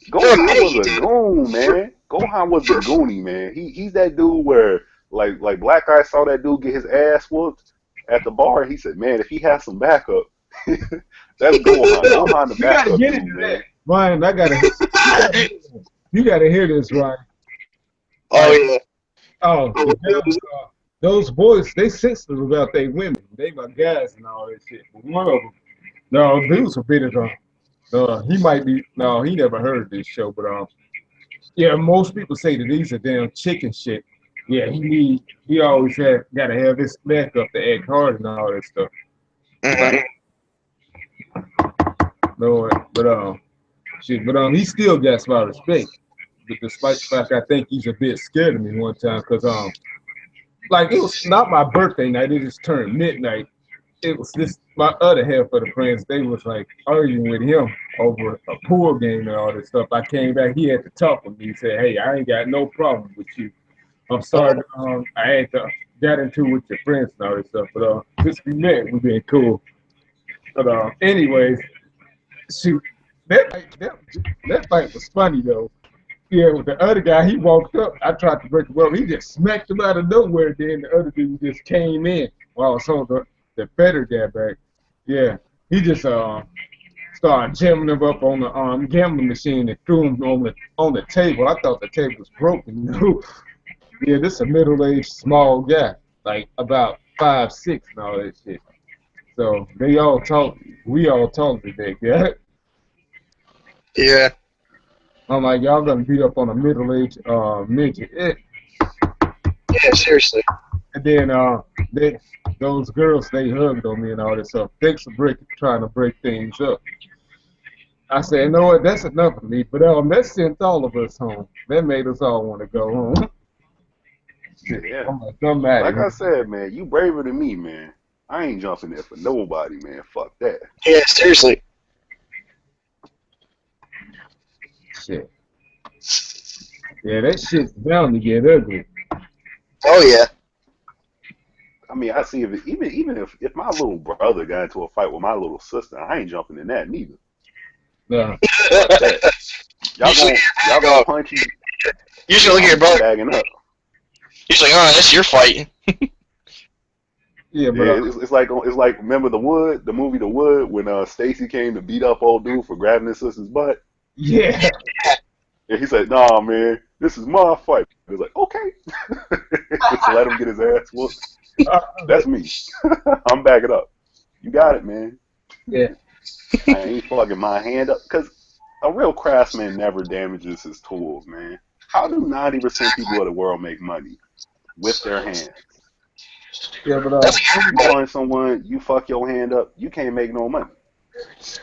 S2: Gohan was a goon, man. Gohan was the goonie, man. He's that dude where like Black Guy saw that dude get his ass whooped at the bar. He said, man, if he has some backup, that's Gohan. Gohan the
S1: You
S2: backup
S1: gotta get
S2: dude,
S1: into
S2: man.
S1: that. Ryan, you gotta hear this, Ryan.
S4: Oh yeah.
S1: Oh, those boys, they sensitive about their women. They my guys and all that shit. But one of them, no, dude's a bit of he might be. No, he never heard this show, but yeah, most people say that these are damn chicken shit. Yeah, he always gotta have this backup to act hard and all that stuff. No, but he still got my respect. But despite the fact I think he's a bit scared of me one time, cause like it was not my birthday night. It just turned midnight. It was this my other half of the friends. They was like arguing with him over a pool game and all this stuff. I came back. He had to talk with me. He said, "Hey, I ain't got no problem with you. I'm sorry. I had to got into with your friends and all this stuff. But since we met, we been cool. But anyways, shoot, that fight was funny though. Yeah, with the other guy, he walked up. I tried to break him up. He just smacked him out of nowhere. Then the other dude just came in while I was on the better guy back. Yeah, he just started jamming him up on the gambling machine and threw him on the table. I thought the table was broken. Yeah, this is a middle-aged small guy, like about 5'6" and all that shit. So they all talk. We all talk to that guy.
S4: Yeah.
S1: I'm like, y'all gonna beat up on a middle-aged midget.
S4: Yeah, seriously.
S1: And then those girls, they hugged on me and all this stuff. Thanks for trying to break things up. I said, you know what, that's enough of me. But that sent all of us home. That made us all want to go home.
S2: Yeah.
S1: I'm like, don't matter.
S2: Like I said, man, you braver than me, man. I ain't jumping there for nobody, man. Fuck that.
S4: Yeah, seriously.
S1: Shit. Yeah, that shit's bound to get ugly.
S4: Oh yeah.
S2: I mean, I see even if my little brother got into a fight with my little sister, I ain't jumping in that neither.
S1: No.
S2: Y'all gonna punch you.
S4: You should look at your brother.
S2: Bagging up.
S4: He's like, oh, that's your fight.
S1: Yeah, but
S2: Yeah, it's like remember the movie The Wood when Stacy came to beat up old dude for grabbing his sister's butt.
S1: yeah.
S2: And he said, "Nah, man, this is my fight." He was like, "Okay," just let him get his ass whooped. That's me. I'm backing up. You got it, man.
S1: Yeah.
S2: I ain't fucking my hand up because a real craftsman never damages his tools, man. How do 90% people of the world make money with their hands?
S1: Yeah, but
S2: if you find someone, you fuck your hand up, you can't make no money.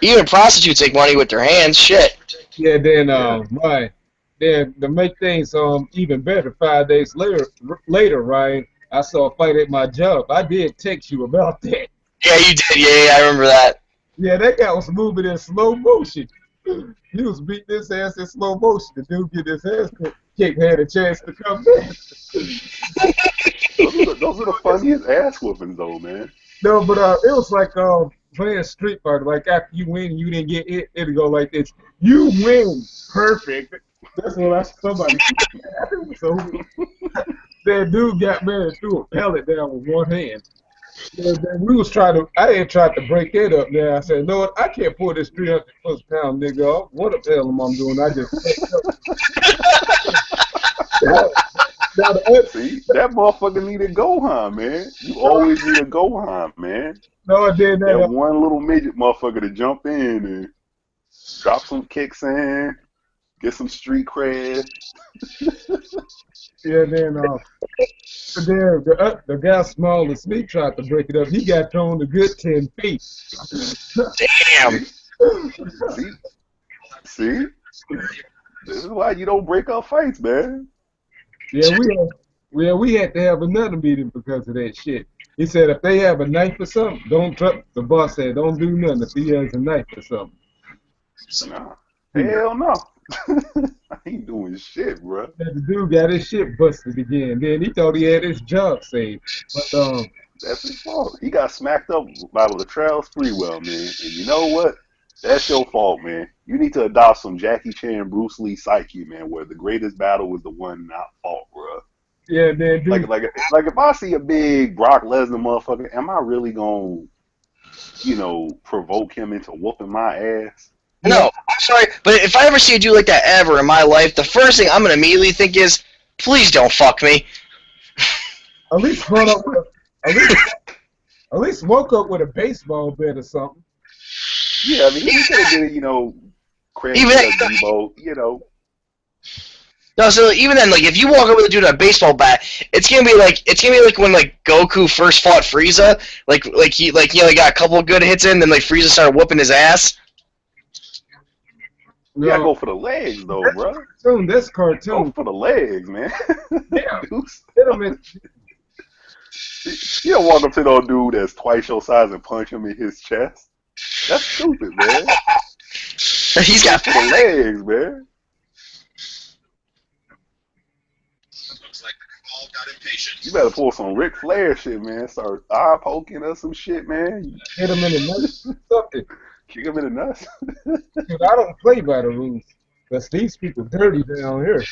S4: Even prostitutes make money with their hands. Shit.
S1: yeah, then right. Then to make things even better, 5 days later, Ryan, I saw a fight at my job. I did text you about that.
S4: Yeah, you did. Yeah, I remember that.
S1: Yeah, that guy was moving in slow motion. He was beating his ass in slow motion. The dude get his ass kicked, had a chance to come back.
S2: Those are the funniest ass whoopings, though, man.
S1: No, but it was like playing Street Fighter. Like after you win and you didn't get it, it'd go like this. You win. Perfect. That's what somebody said. So that dude got mad and threw a pellet down with one hand. And then I had tried to break that up there. I said, no, I can't pull this 300-plus-pound nigga off. What the hell am I doing? I just
S2: See, that motherfucker needed Gohan, man. You always need a Gohan, man.
S1: No, I did
S2: that one little midget motherfucker to jump in and drop some kicks in, get some street cred.
S1: Yeah, then the guy small as me tried to break it up. He got thrown a good 10 feet.
S4: Damn.
S2: See? This is why you don't break up fights, man.
S1: Yeah, we had to have another meeting because of that shit. He said if they have a knife or something, don't trust. The boss said don't do nothing if he has a knife or something.
S2: Nah. Hell no. I ain't doing shit, bro.
S1: The dude got his shit busted again. Then he thought he had his job saved. But
S2: that's his fault. He got smacked up by Latrell Sprewell, man. And you know what? That's your fault, man. You need to adopt some Jackie Chan, Bruce Lee psyche, man, where the greatest battle was the one not fought, bro.
S1: Yeah, man. Dude.
S2: Like if I see a big Brock Lesnar motherfucker, am I really gonna, provoke him into whooping my ass?
S4: No, I'm sorry, but if I ever see a dude like that ever in my life, the first thing I'm gonna immediately think is, please don't fuck me.
S1: At least run up with at least woke up with a baseball bat or something.
S2: Yeah, I mean he could have did, crazy Debo,
S4: No, so even then, like if you walk up with a dude with a baseball bat, it's gonna be like when like Goku first fought Frieza, he got a couple of good hits in, then like Frieza started whooping his ass.
S2: You gotta go for the legs, though, bro.
S1: That's cartoon.
S2: Go for the legs, man.
S1: Yeah.
S2: You don't walk up to no dude that's twice your size and punch him in his chest. That's stupid, man.
S4: He's got
S2: for the legs, man. You better pull some Ric Flair shit, man. Start eye poking or some shit, man.
S1: Hit him in the nuts. Something.
S2: Kick him in the nuts.
S1: Dude, I don't play by the rules. Cause these people dirty down here.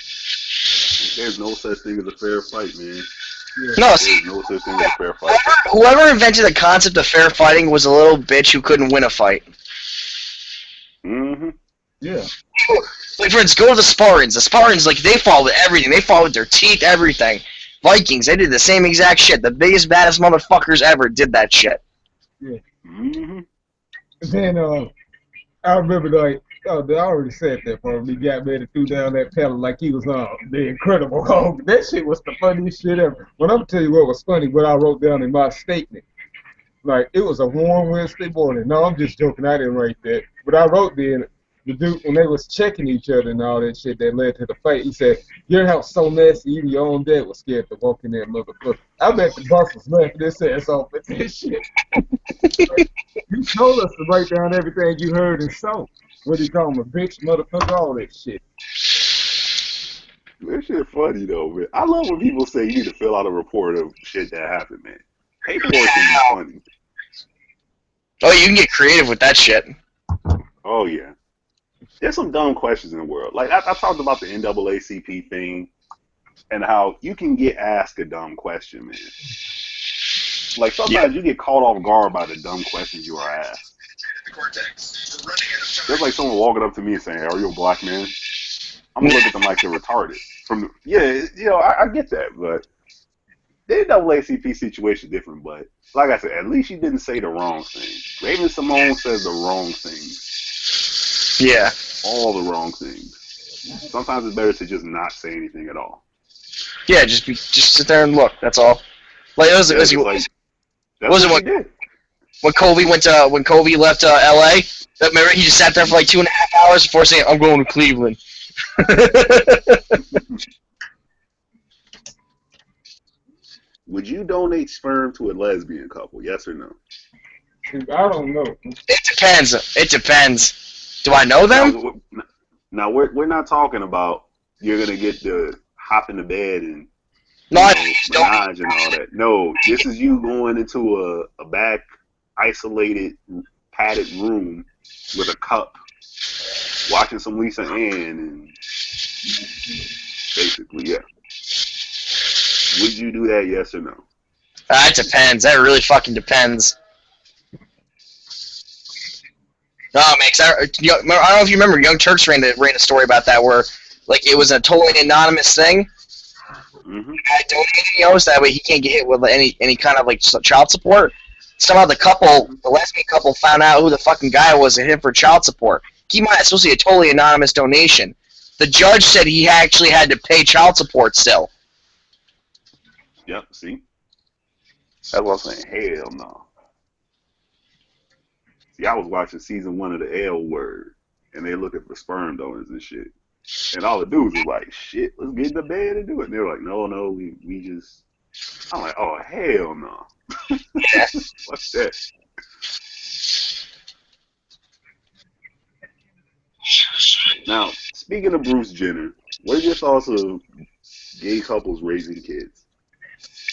S2: There's no such thing as a fair fight, man.
S1: Yeah.
S4: No,
S2: There's no such thing as a fair fight.
S4: whoever invented the concept of fair fighting was a little bitch who couldn't win a fight.
S2: Mm-hmm.
S1: Yeah.
S4: Like, for instance, go to the Spartans. The Spartans, like, they fought with everything. They fought with their teeth, everything. Vikings, they did the same exact shit. The biggest, baddest motherfuckers ever did that shit.
S1: Yeah.
S2: Mm-hmm.
S1: Then I remember like I already said that part. He got ready to threw down that pedal like he was the Incredible Hulk. That shit was the funniest shit ever. But I'm gonna tell you what was funny. What I wrote down in my statement. Like, it was a warm Wednesday morning. No, I'm just joking. I didn't write that. But I wrote then, the dude, when they was checking each other and all that shit that led to the fight, he said, your house so messy, even your own dad was scared to walk in there, motherfucker. I bet the boss was laughing his ass off at this shit. You told us to write down everything you heard and saw. What do you call him, a bitch, motherfucker, all that shit.
S2: That shit funny, though, man. I love when people say you need to fill out a report of shit that happened, man. Paperwork can be funny.
S4: Oh, you can get creative with that shit.
S2: Oh, yeah. There's some dumb questions in the world. Like, I talked about the NAACP thing and how you can get asked a dumb question, man. Like, sometimes you get caught off guard by the dumb questions you are asked. There's like someone walking up to me and saying, hey, are you a black man? I'm going to look at them like they're retarded. I get that, but the NAACP situation is different, but like I said, at least you didn't say the wrong thing. Raven Simone says the wrong things.
S4: Yeah.
S2: All the wrong things. Sometimes it's better to just not say anything at all.
S4: Yeah, just sit there and look. That's all. Like it was when Kobe when Kobe left L.A. Remember, he just sat there for like 2.5 hours before saying, "I'm going to Cleveland."
S2: Would you donate sperm to a lesbian couple? Yes or no?
S1: I don't know.
S4: It depends. It depends. Do I know them?
S2: Now we're not talking about you're gonna get to hop in the bed and menage and all that. No, this is you going into a back isolated padded room with a cup, watching some Lisa Ann, and basically, yeah. Would you do that? Yes or no?
S4: It depends. That really fucking depends. No, man, I don't know if you remember, Young Turks ran a story about that where, like, it was a totally anonymous thing.
S2: Mm-hmm.
S4: I donated, so that way he can't get hit with any kind of, like, child support. Somehow the lesbian couple, found out who the fucking guy was and hit him for child support. Keep in mind, it's supposed to be a totally anonymous donation. The judge said he actually had to pay child support still.
S2: Yep, see? That's what I'm saying. Hell no. See, I was watching season 1 of the L Word, and they're looking for sperm donors and shit. And all the dudes was like, shit, let's get in the bed and do it. And they were like, no, we just... I'm like, oh, hell no. What's that? Now, speaking of Bruce Jenner, what are your thoughts of gay couples raising kids?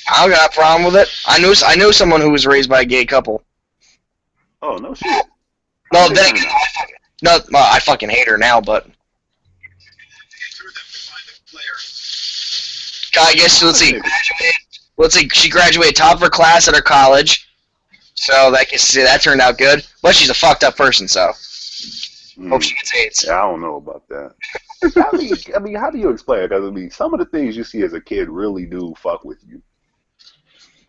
S4: I don't got a problem with it. I knew someone who was raised by a gay couple.
S2: Oh, no shit.
S4: No, I fucking hate her now, but... I guess, let's see, she graduated top of her class at her college, so that turned out good. But she's a fucked up person, so hope she gets AIDS.
S2: Yeah, I don't know about that. I mean, how do you explain it? Because some of the things you see as a kid really do fuck with you.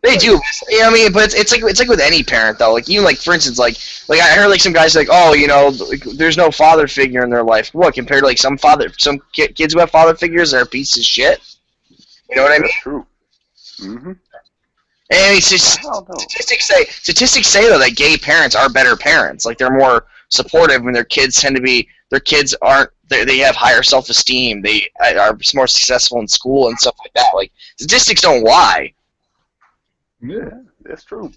S4: They do. Yeah, I mean, but it's like with any parent though. Like even like for instance, like I heard like some guys like, oh, like, there's no father figure in their life. What compared to like some kids who have father figures are a piece of shit. You know what I mean?
S2: That's true. Mm-hmm.
S4: And statistics say though that gay parents are better parents. Like they're more supportive when their kids they have higher self-esteem. They are more successful in school and stuff like that. Like statistics don't lie.
S2: Yeah, that's true.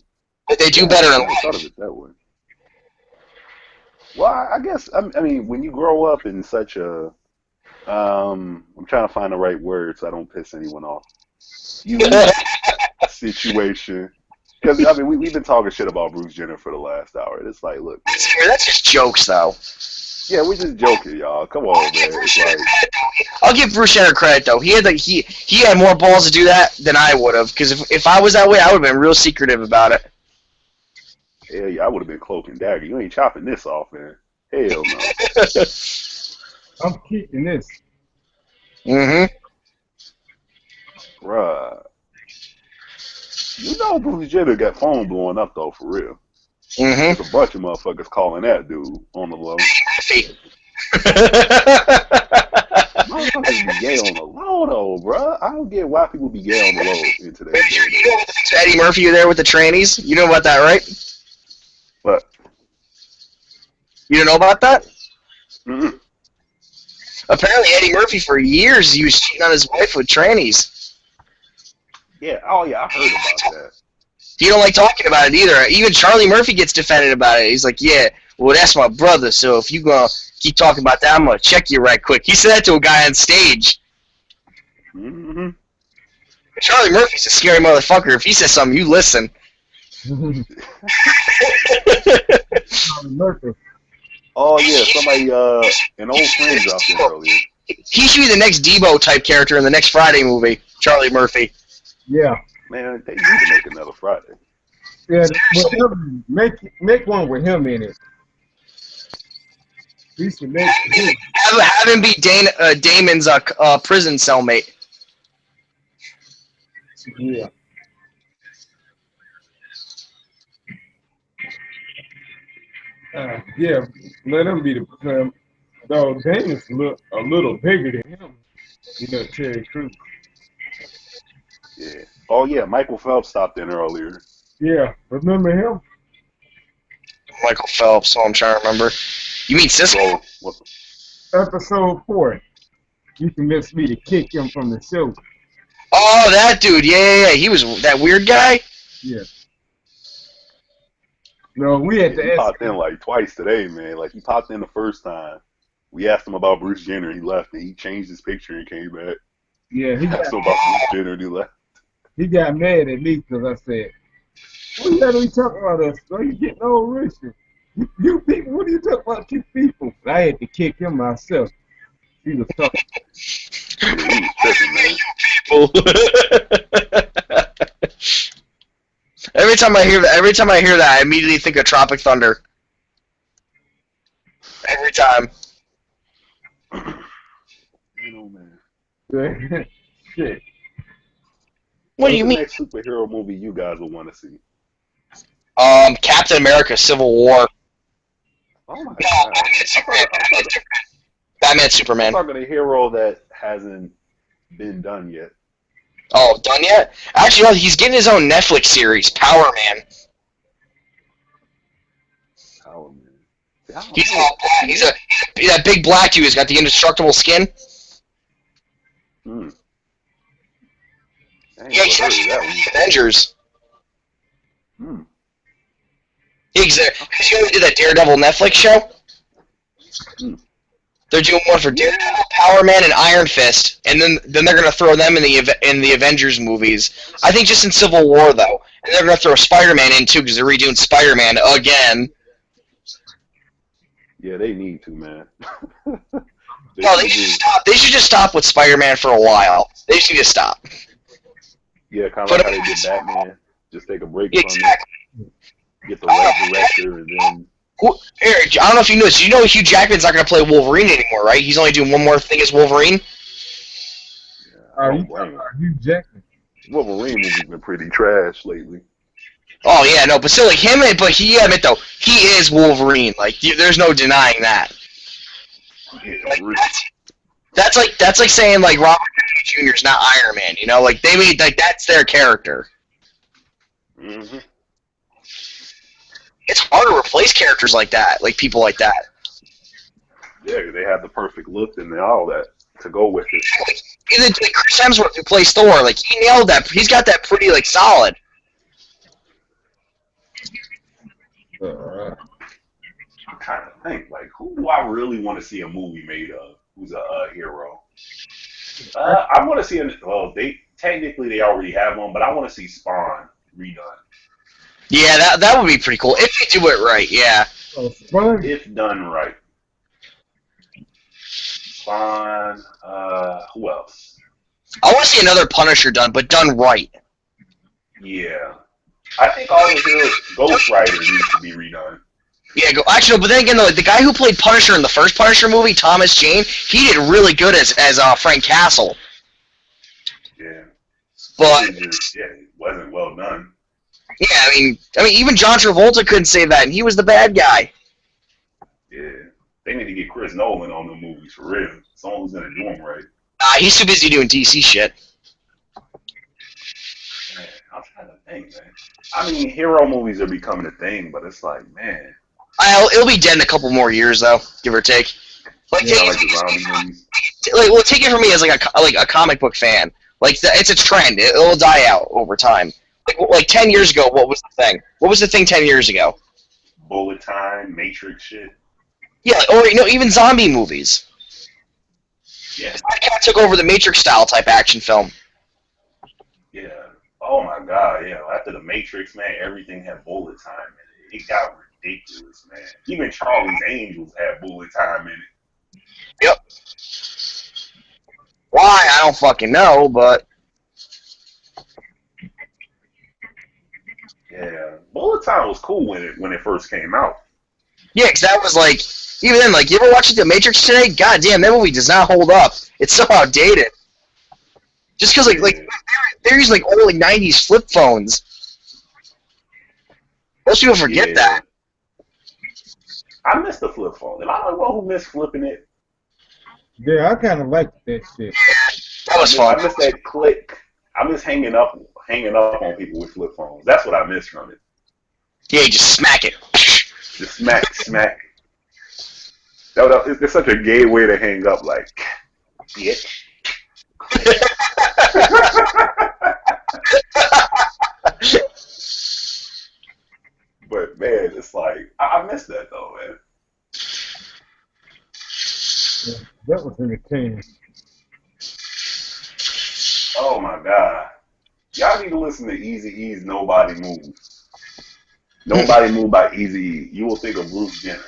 S4: But they do better in life.
S2: I thought of it that way. Well, I guess I mean when you grow up in such a I'm trying to find the right word so I don't piss anyone off. Situation. Because, I mean, we've been talking shit about Bruce Jenner for the last hour. It's like, look, man.
S4: That's just jokes, though.
S2: Yeah, we're just joking, y'all. Come on, man. It's like,
S4: I'll give Bruce Jenner credit though. He had he had more balls to do that than I would have. Because if I was that way, I would have been real secretive about it.
S2: hell yeah, I would have been cloak and dagger. You ain't chopping this off, man. Hell no.
S1: I'm keeping this.
S4: Mm-hmm.
S2: Bruh. You know Bruce Jenner got phone blowing up, though, for real.
S4: Mm-hmm.
S2: There's a bunch of motherfuckers calling that dude on the low. Motherfuckers be gay on the low, though, bruh. I don't get why people be gay on the low in today's day.
S4: Eddie Murphy, you there with the trannies? You know about that, right?
S2: But,
S4: You don't know about that?
S2: mm-mm.
S4: Apparently, Eddie Murphy, for years, he was cheating on his wife with trannies.
S2: Yeah, oh yeah, I heard about that.
S4: He don't like talking about it either. Even Charlie Murphy gets defended about it. He's like, yeah, well, that's my brother, so if you gonna keep talking about that, I'm gonna check you right quick. He said that to a guy on stage.
S2: Mm-hmm.
S4: Charlie Murphy's a scary motherfucker. If he says something, you listen.
S2: Oh yeah, somebody, an old friend dropped in earlier.
S4: He should be the next Debo type character in the next Friday movie, Charlie Murphy.
S1: Yeah.
S2: Man, they need to make another Friday.
S1: Yeah, but make one with him in it. He should make it.
S4: Have him be Damon's prison cellmate.
S1: Yeah. Yeah, let him be the though Damon's look a little bigger than him. You know, Terry Crews.
S2: Yeah. Oh yeah, Michael Phelps stopped in earlier.
S1: Yeah, remember him?
S4: Michael Phelps, so I'm trying to remember. You mean Cisco?
S1: Episode 4. You convinced me to kick him from the show.
S4: Oh, that dude. Yeah. He was that weird guy?
S1: Yeah. No, we had to
S2: He
S1: ask
S2: popped in like twice today, man. Like he popped in the first time. We asked him about Bruce Jenner, he left, and he changed his picture and came back.
S1: Yeah, he
S2: Asked him about Bruce Jenner, and he left.
S1: He got mad at me because I said, "What you gotta be talking about us? Are you getting old, Richard? You people, what are you talking about? You people?" I had to kick him myself. He was talking.
S2: Yeah, he was tripping, man.
S4: Every time I hear that, I immediately think of Tropic Thunder. Every time.
S2: You know, man.
S1: Shit.
S4: What do you mean?
S2: What's the next superhero movie you guys would want to see?
S4: Captain America: Civil War.
S2: Oh my god!
S4: Batman, Superman.
S2: I'm talking a hero that hasn't been done yet.
S4: Oh, done yet? Actually, no, he's getting his own Netflix series, Power Man.
S2: Oh man.
S4: He's that big black dude who's got the indestructible skin.
S2: Hmm.
S4: Yeah, he's actually in the Avengers.
S2: Hmm.
S4: He's going to do that Daredevil Netflix show.
S2: Hmm.
S4: They're doing one for Daredevil, Power Man, and Iron Fist, and then they're going to throw them in the Avengers movies. I think just in Civil War though, and they're going to throw Spider-Man in too because they're redoing Spider-Man again.
S2: Yeah, they need to, man.
S4: No, they should stop. They should just stop with Spider-Man for a while. They just need to stop.
S2: Yeah, kind of like how they did Batman. Just take a break from
S4: Exactly.
S2: it, get the right director, and then.
S4: Eric, I don't know if you know this. You know Hugh Jackman's not going to play Wolverine anymore, right? He's only doing one more thing as Wolverine.
S2: Yeah,
S1: You talking about Hugh Jackman?
S2: Wolverine has been pretty trash lately.
S4: Oh yeah, no, but still, like him. But he admit though, he is Wolverine. Like, there's no denying that.
S2: Yeah, really.
S4: That's like saying like Robert Downey Jr. is not Iron Man. You know, like they made like that's their character.
S2: Mm-hmm.
S4: It's hard to replace characters like that, like people like that.
S2: Yeah, they have the perfect look and all that to go with it.
S4: Even like Chris Hemsworth who plays Thor, like he nailed that. He's got that pretty like solid.
S2: I'm trying to think, like, who do I really want to see a movie made of? Who's a hero? I want to see technically they already have one, but I want to see Spawn redone.
S4: Yeah, that would be pretty cool if they do it right. Yeah.
S1: Oh, Spawn?
S2: If done right. Fine. Who else?
S4: I want to see another Punisher done, but done right.
S2: Yeah. I think all the heroes, Ghost Rider needs to be redone.
S4: Yeah, actually, but then again, though, the guy who played Punisher in the first Punisher movie, Thomas Jane, he did really good as Frank Castle.
S2: Yeah.
S4: But
S2: it wasn't well done.
S4: yeah, I mean, even John Travolta couldn't say that, and he was the bad guy.
S2: Yeah. They need to get Chris Nolan on the movies for real. Someone's gonna do them right.
S4: He's too busy doing DC shit.
S2: Man, I'm trying to think, man. I mean, hero movies are becoming a thing, but it's like, man.
S4: It'll be dead in a couple more years, though, give or take. Like,
S2: Yeah, like the zombie movies.
S4: take it from me as like a comic book fan. Like, it's a trend. It'll die out over time. Like 10 years ago, what was the thing? What was the thing 10 years ago?
S2: Bullet time, Matrix shit.
S4: Yeah, or even zombie movies.
S2: Yeah.
S4: That kind of took over the Matrix style type action film.
S2: Yeah. Oh my god, yeah. After the Matrix, man, everything had bullet time in it. It got ridiculous, man. Even Charlie's Angels had bullet time in it.
S4: Yep. Why? I don't fucking know, but
S2: Yeah. Bullet time was cool when it first came out.
S4: yeah, because that was like, even then, like, you ever watch The Matrix today? God damn, that movie does not hold up. It's so outdated. Just because, like they're using, like, old, like, 90s flip phones. Most people forget that.
S2: I miss the flip phone. Am I the one who missed flipping it?
S1: Yeah, I kind of liked that shit.
S4: That was fun.
S2: I miss that click. I miss hanging up on people with flip phones. That's what I miss from it.
S4: Yeah, you just smack it.
S2: Just smack. It's such a gay way to hang up, like, bitch. But man, it's like I miss that though, man.
S1: Yeah, that was entertaining.
S2: Oh my god, y'all need to listen to Eazy-E's "Nobody Move." "Nobody Move" by Eazy-E. You will think of Bruce Jenner.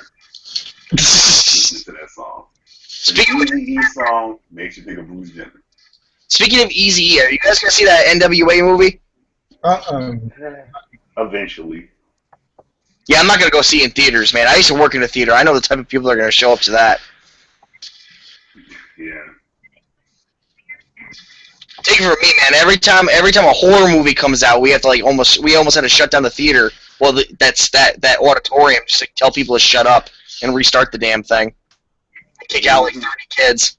S2: Listen to that song. The Eazy-E song makes you think of Bruce Jenner.
S4: Speaking of Eazy-E, are you guys gonna see that NWA movie?
S2: Eventually.
S4: Yeah, I'm not gonna go see it in theaters, man. I used to work in a theater. I know the type of people that are gonna show up to that.
S2: Yeah.
S4: Take it from me, man. Every time a horror movie comes out, we have to we almost had to shut down the theater. Well, that auditorium just to tell people to shut up and restart the damn thing. Kick out like 30 kids.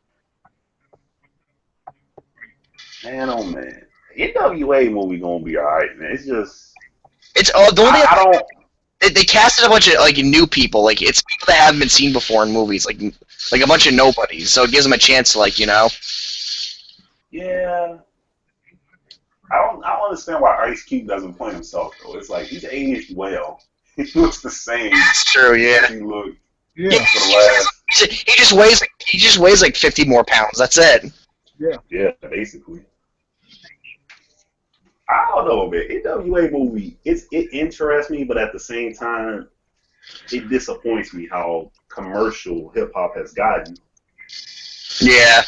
S2: Man, oh man, NWA movie gonna be alright, man. It's just
S4: it's the only
S2: I don't.
S4: They casted a bunch of like new people, like it's people that haven't been seen before in movies, like a bunch of nobodies. So it gives them a chance to
S2: Yeah. I don't understand why Ice Cube doesn't play himself though. It's like he's aged well. He looks the same.
S4: That's true, yeah.
S2: He looked
S1: Yeah.
S2: for the last.
S4: He just weighs like 50 more pounds. That's it.
S2: Yeah, basically. I don't know, man. NWA movie, it interests me, but at the same time, it disappoints me how commercial hip hop has gotten.
S4: Yeah.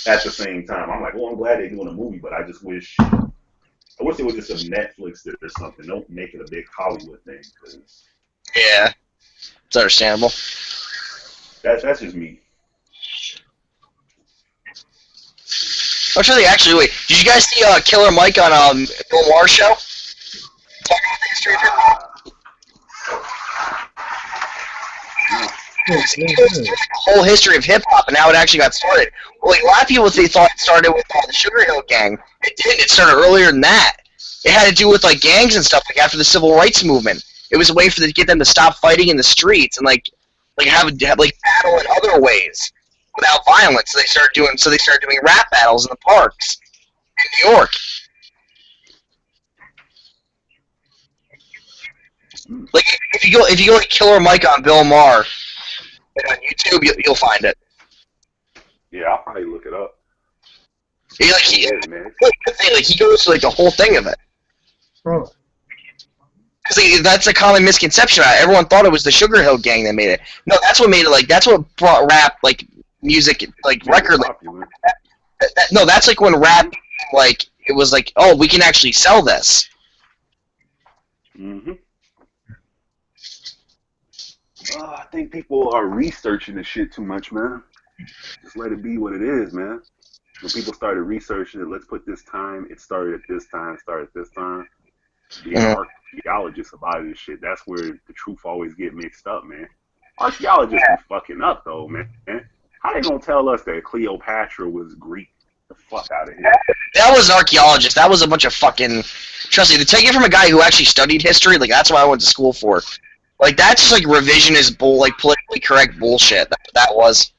S2: At the same time, I'm like, well, I'm glad they're doing a movie, but I wish it was just a Netflix or something. Don't make it a big Hollywood thing. Cause
S4: Yeah. It's understandable.
S2: that's just me.
S4: I'm trying to think, actually, wait. Did you guys see Killer Mike on Bill Maher's show? Talking about the history of hip hop? He goes through the whole history of hip hop and how it actually got started. Well, like, a lot of people thought it started with the Sugar Hill Gang. It didn't. It started earlier than that. It had to do with like gangs and stuff, like after the Civil Rights Movement. It was a way to get them to stop fighting in the streets and like have battle in other ways without violence. So they started doing rap battles in the parks in New York. Like if you go like Killer Mike on Bill Maher on YouTube, you'll find it.
S2: Yeah, I'll probably look it up.
S4: He goes to like the whole thing of it.
S1: Oh.
S4: Because that's a common misconception. Everyone thought it was the Sugar Hill Gang that made it. No, that's what made it. Like that's what brought rap music, like
S2: Yeah,
S4: record.
S2: popular.
S4: No, that's like when rap, like it was like, oh, we can actually sell this.
S2: Mm-hmm. I think people are researching this shit too much, man. Just let it be what it is, man. When people started researching it, let's put this time, it started at this time, started at this time. Being an archaeologist about this shit, that's where the truth always get mixed up, man. Archaeologists be fucking up, though, man. How they gonna tell us that Cleopatra was Greek? The fuck out of here.
S4: That was an archaeologist. That was a bunch of fucking... Trust me, to take it from a guy who actually studied history, like, that's what I went to school for. Like, that's just, like, revisionist bull, like, politically correct bullshit. That was.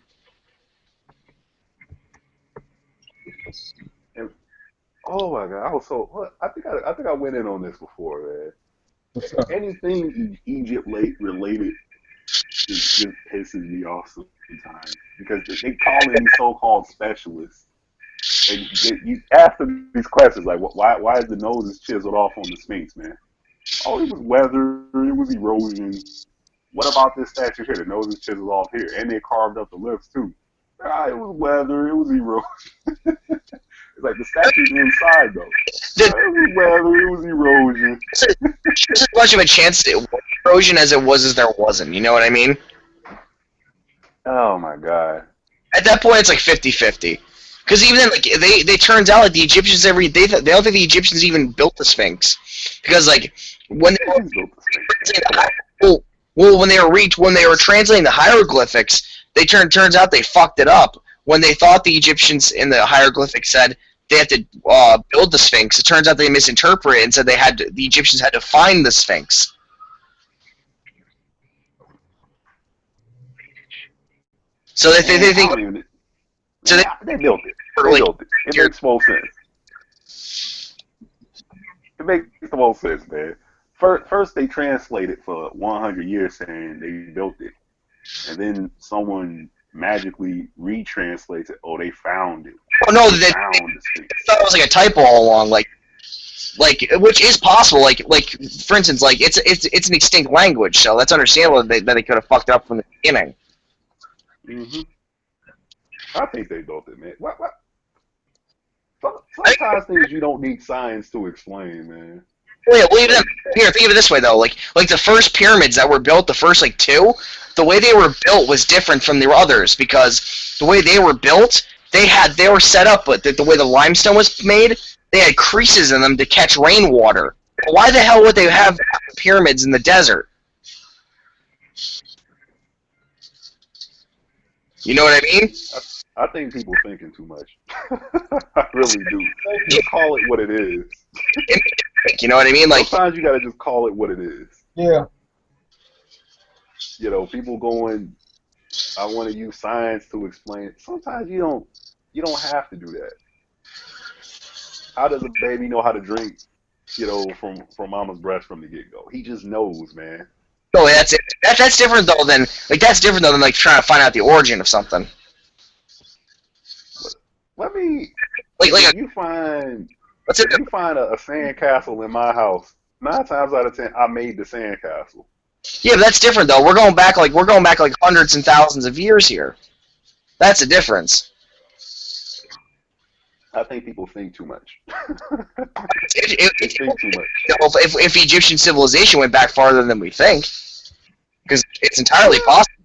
S2: And, oh my god, I was so... What? I think I went in on this before, man. Anything Egypt related just pisses me off sometimes. Because they call in these so-called specialists. And you ask them these questions, like, why is the nose chiseled off on the Sphinx, man? Oh, it was weather, it was erosion. What about this statue here? The nose is chiseled off here. And they carved up the lips, too. It was weather, it was erosion. It's like the statue's inside, though. It was weather, it was erosion.
S4: There's as much of a chance it was erosion as it was as there wasn't, you know what I mean?
S2: Oh, my God.
S4: At that point, it's like 50-50. Because even then, like, they turns out like the Egyptians they don't think the Egyptians even built the Sphinx, because like when when they were translating the hieroglyphics, turns out they fucked it up. When they thought the Egyptians in the hieroglyphics said they had to build the Sphinx, it turns out they misinterpreted and said the Egyptians had to find the Sphinx. So they think.
S2: So they built it. It makes full sense. It makes the most sense, man. First they translate it for 100 years saying they built it. And then someone magically retranslates it. Oh, they found it.
S4: Oh, no, they found the Sphinx. I thought it was like a typo all along. Like, which is possible. Like, for instance, like, it's an extinct language, so that's understandable that they could have fucked it up from the beginning.
S2: Mm-hmm. I think they built it, man. What? Sometimes things you don't need science to explain, man.
S4: Well, think of it this way, though. Like the first pyramids that were built, the first, like, two, the way they were built was different from the others, because the way they were built, they were set up, but the way the limestone was made, they had creases in them to catch rainwater. Why the hell would they have pyramids in the desert? You know what I mean?
S2: I think people thinking too much. I really do. Just call it what it is.
S4: You know what I mean? Like,
S2: sometimes you gotta just call it what it is.
S3: Yeah.
S2: You know, people going, I want to use science to explain it. Sometimes you don't have to do that. How does a baby know how to drink, you know, from mama's breast from the get-go? He just knows, man.
S4: Oh, that's it. That's different though than like trying to find out the origin of something.
S2: Let me. You find a sandcastle in my house. 9 times out of 10, I made the sandcastle.
S4: Yeah, but that's different though. We're going back like hundreds and thousands of years here. That's the difference.
S2: I think people think too much.
S4: Think too much. If Egyptian civilization went back farther than we think, because it's entirely possible.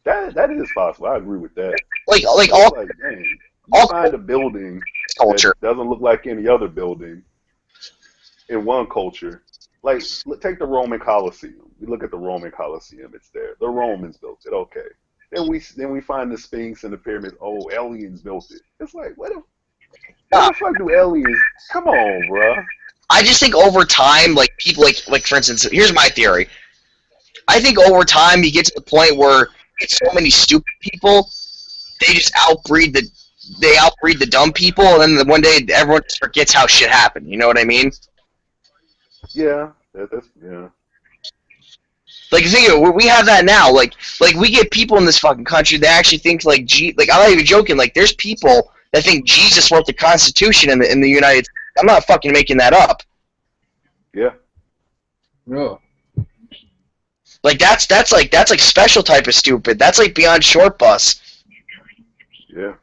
S2: That is possible. I agree with that.
S4: All
S2: find a building
S4: culture
S2: that doesn't look like any other building in one culture. Like, take the Roman Colosseum. We look at the Roman Colosseum. It's there. The Romans built it. Okay. Then we find the Sphinx and the pyramids. Oh, aliens built it. It's like, what the fuck do aliens? Come on, bruh.
S4: I just think over time, like, people, like for instance, here's my theory. I think over time you get to the point where it's so many stupid people, they just outbreed the dumb people, and then one day everyone just forgets how shit happened. You know what I mean?
S2: Yeah, that's yeah.
S4: Like, think of it, we have that now. Like we get people in this fucking country that actually think like I'm not even joking. Like, there's people that think Jesus wrote the Constitution in the United States. I'm not fucking making that up.
S2: Yeah.
S1: Yeah.
S4: Like, that's like special type of stupid. That's like beyond short bus.
S2: Yeah.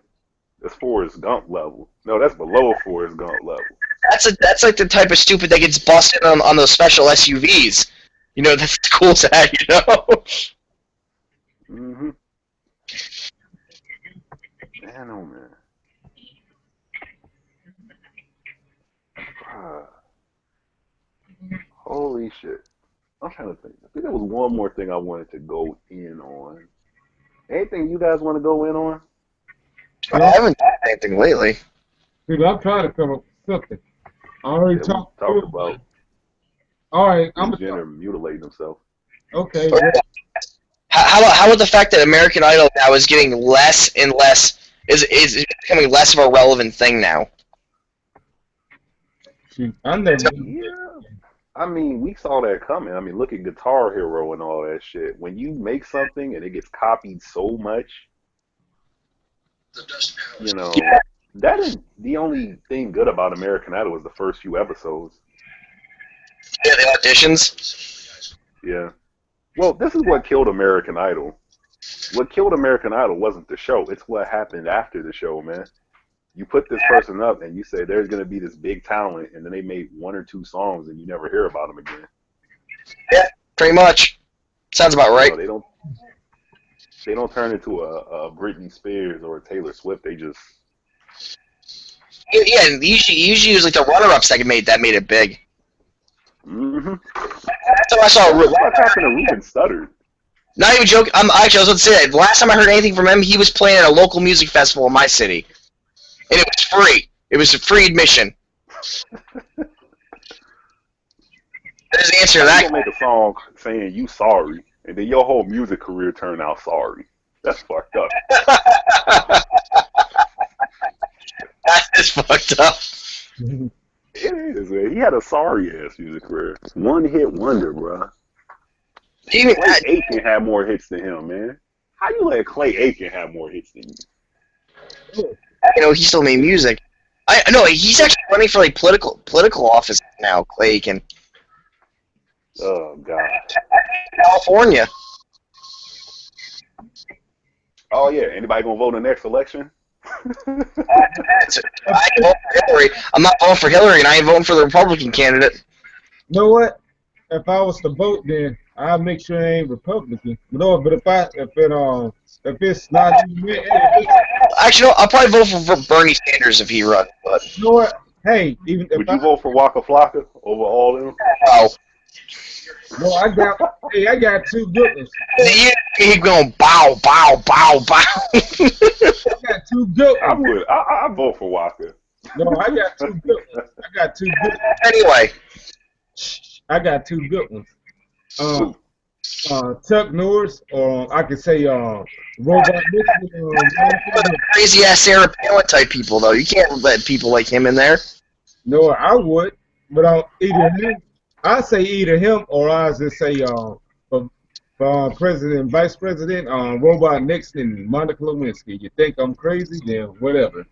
S2: That's Forrest Gump level. No, that's below Forrest Gump level.
S4: That's like the type of stupid that gets busted on those special SUVs. You know, that's cool to have, you know?
S2: Mm-hmm. Man, oh man. Holy shit. I'm trying to think. I think there was one more thing I wanted to go in on. Anything you guys want to go in on?
S4: I haven't done anything lately.
S1: Dude, I'm trying to come up with something. I already talked
S2: about
S1: all right, I'm
S2: Jenner mutilating himself.
S1: Okay.
S4: How about the fact that American Idol now is getting less and less, is becoming less of a relevant thing now?
S2: Yeah. I mean, we saw that coming. I mean, look at Guitar Hero and all that shit. When you make something and it gets copied so much, you know, that is the only thing good about American Idol was the first few episodes.
S4: Yeah, the auditions.
S2: Yeah. Well, this is what killed American Idol. What killed American Idol wasn't the show. It's what happened after the show, man. You put this person up and you say there's going to be this big talent, and then they made 1 or 2 songs and you never hear about them again.
S4: Yeah, pretty much. Sounds about right.
S2: You know, they don't turn into a Britney Spears or a Taylor Swift. They just...
S4: Yeah, and usually it was like the runner-ups that made it big.
S2: Mm-hmm.
S4: So I saw
S2: what happened to Ruben Studdard?
S4: Not even joking. Actually, I was about to say that. The last time I heard anything from him, he was playing at a local music festival in my city. And it was free. It was a free admission. There's the answer to that.
S2: You make a song saying you sorry, and then your whole music career turned out sorry. That's fucked up.
S4: That is fucked up.
S2: It is, man. He had a sorry-ass music career. One-hit wonder, bro.
S4: Even
S2: Clay Aiken had more hits than him, man. How you let Clay Aiken have more hits than you?
S4: You know, he still made music. I know he's actually running for like political office now, Clay Aiken.
S2: Oh God.
S4: California.
S2: Oh yeah. Anybody gonna vote in the next election?
S4: I ain't voting for Hillary. I'm not voting for Hillary, and I ain't voting for the Republican candidate.
S1: You know what? If I was to vote, then I'll make sure I ain't Republican. No, but if it's not even,
S4: actually, no, I'll probably vote for Bernie Sanders if he runs. But
S1: you know what? Hey, even if
S2: would you vote for Waka Flocka over all of them?
S4: No.
S1: No, I got 2 good ones.
S4: He going bow, bow, bow, bow.
S1: I got 2 good ones.
S2: I vote for Waka.
S1: No, I got 2 good ones. I got 2 good ones.
S4: Anyway.
S1: I got 2 good ones. Chuck Norris, or I could say Robot Nixon.
S4: Crazy ass Sarah Palin type people, though. You can't let people like him in there.
S1: No, I would, but either him. I say either him or I just say President and Vice President Robot Nixon and Monica Lewinsky. You think I'm crazy? Then whatever.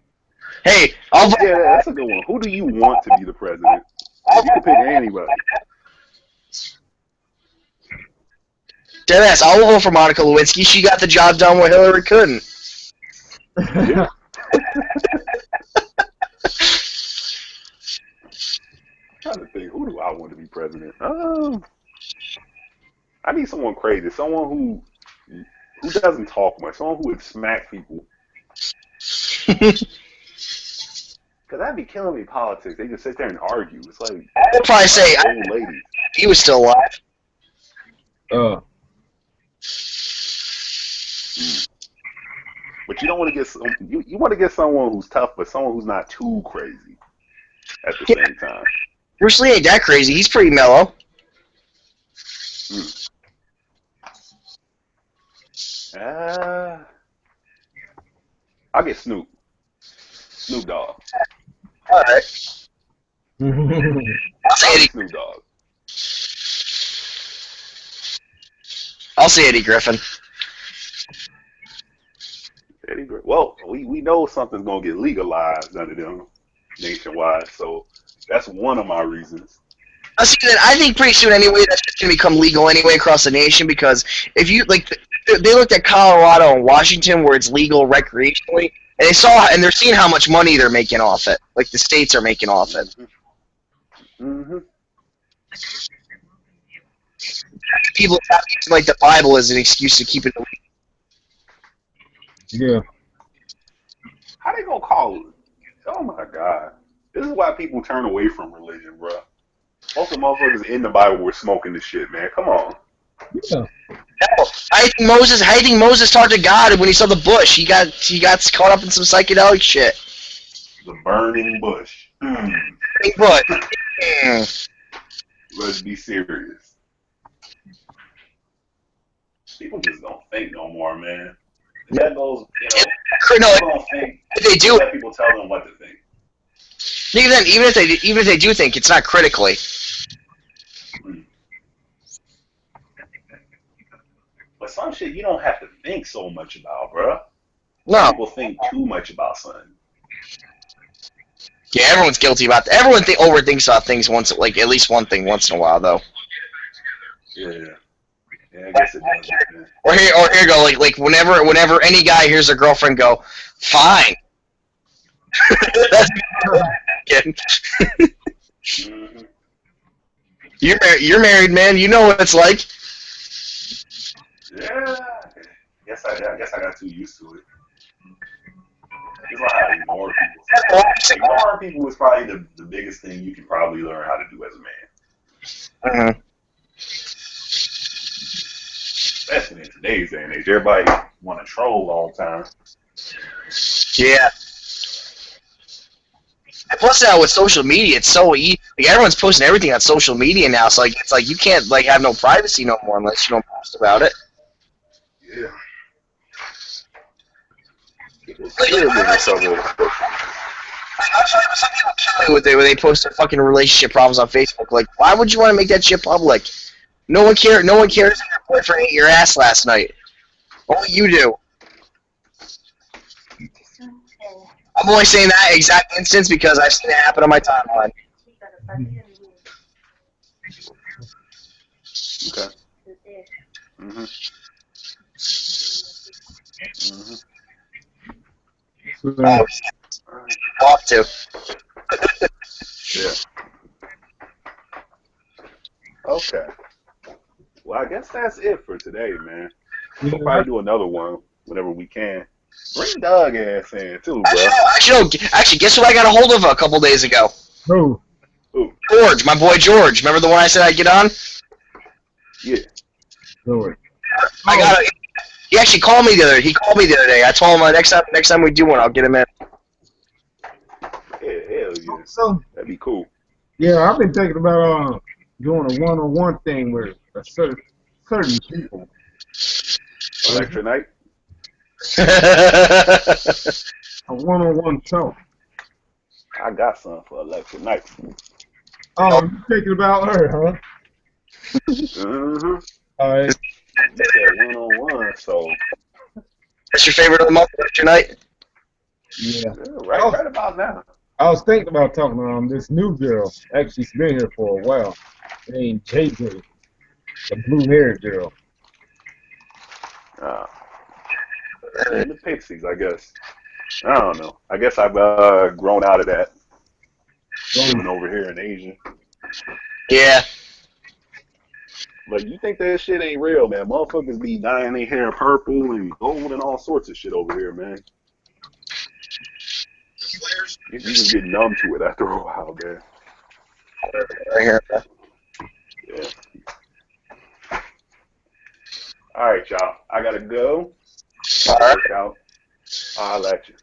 S4: Hey,
S2: yeah, that's a good one. Who do you want to be the president? You can pick anybody.
S4: Deadass, I'll vote for Monica Lewinsky. She got the job done where Hillary couldn't.
S2: Yeah. I'm trying to think, who do I want to be president? I need someone crazy, someone who doesn't talk much, someone who would smack people. Because that'd be killing me politics. They just sit there and argue. It's like
S4: I'd probably say
S2: old ladies.
S4: He was still alive.
S2: But you don't want to get you want to get someone who's tough, but someone who's not too crazy at the same time.
S4: Bruce Lee ain't that crazy. He's pretty mellow.
S2: I'll get Snoop Dogg.
S4: All right. I'll say Eddie.
S2: Snoop Dogg.
S4: I'll say Eddie Griffin.
S2: Eddie Griffin. Well, we know something's gonna get legalized under them nationwide, so that's one of my reasons.
S4: I think pretty soon anyway that's just gonna become legal anyway across the nation, because if you like, they looked at Colorado and Washington where it's legal recreationally. And they're seeing how much money they're making off it. Like the states are making off it.
S2: Mm-hmm.
S4: People have like the Bible as an excuse to keep it.
S1: Yeah.
S2: How they gonna call it? Oh my God. This is why people turn away from religion, bro. Most of the motherfuckers in the Bible were smoking this shit, man. Come on.
S1: Yeah.
S4: I think Moses talked to God when he saw the bush. He got caught up in some psychedelic shit.
S2: The burning bush.
S4: Big bush.
S2: Let's be serious. People just don't think no more, man. That goes,
S4: No,
S2: people don't think.
S4: they do.
S2: Let people tell them what to think.
S4: Even if they do think, it's not critically.
S2: But some shit you don't have to think so much about, bro.
S4: No.
S2: People think too much about something.
S4: Yeah, everyone's guilty about that. Everyone overthinks about things once, like at least one thing once in a while, though.
S2: Yeah, I guess it does. Man.
S4: Or here you go, like whenever any guy hears a girlfriend go, fine. That's
S2: Mm-hmm.
S4: You're married, man. You know what it's like.
S2: Yeah, I guess I got too used to it. It's like how to ignore people. Ignoring people is probably the biggest thing you can probably learn how to do as a man. Especially in today's day and age, everybody want to troll all the time.
S4: Yeah. And plus now with social media, it's so easy. Like everyone's posting everything on social media now, so it's like you can't like have no privacy no more unless you don't post about it.
S2: Yeah. People still doing stuff with
S4: Some people kill it when they post their fucking relationship problems on Facebook. Like, why would you want to make that shit public? No one cares. No one cares if your boyfriend ate your ass last night. Only you do. I'm only saying that exact instance because I've seen it happen on my timeline.
S2: Okay. Mm-hmm.
S4: Ought to.
S2: Yeah. Okay. Well, I guess that's it for today, man. We'll probably do another one whenever we can. Bring Doug ass in too, bro.
S4: Actually, guess who I got a hold of a couple days ago?
S1: Who?
S4: George, my boy George. Remember the one I said I'd get on?
S2: Yeah.
S1: George.
S4: I got it. He actually called me the other. He called me the other day. I told him next time we do one, I'll get him in.
S2: Yeah, hell yeah.
S1: So,
S2: that'd be cool.
S1: Yeah, I've been thinking about doing a one-on-one thing with a certain people.
S2: Electric night.
S1: A one-on-one talk.
S2: I got something for electric night.
S1: Oh, you thinking about her, huh?
S2: Mm-hmm.
S1: All right.
S2: That one-on-one, so.
S4: That's your favorite of the month, electric night?
S1: Yeah.
S2: Right about now.
S1: I was thinking about talking to this new girl. Actually, she's been here for a while. Named JJ, the blue-haired girl.
S2: In the Pixies, I guess. I don't know. I guess I've grown out of that. Living over here in Asia.
S4: Yeah.
S2: But you think that shit ain't real, man. Motherfuckers be dyeing their hair purple and gold and all sorts of shit over here, man. You just get numb to it after a while, man.
S4: Right here.
S2: Yeah. All right, y'all. I gotta go.
S4: All right.
S2: Work out. I'll let you.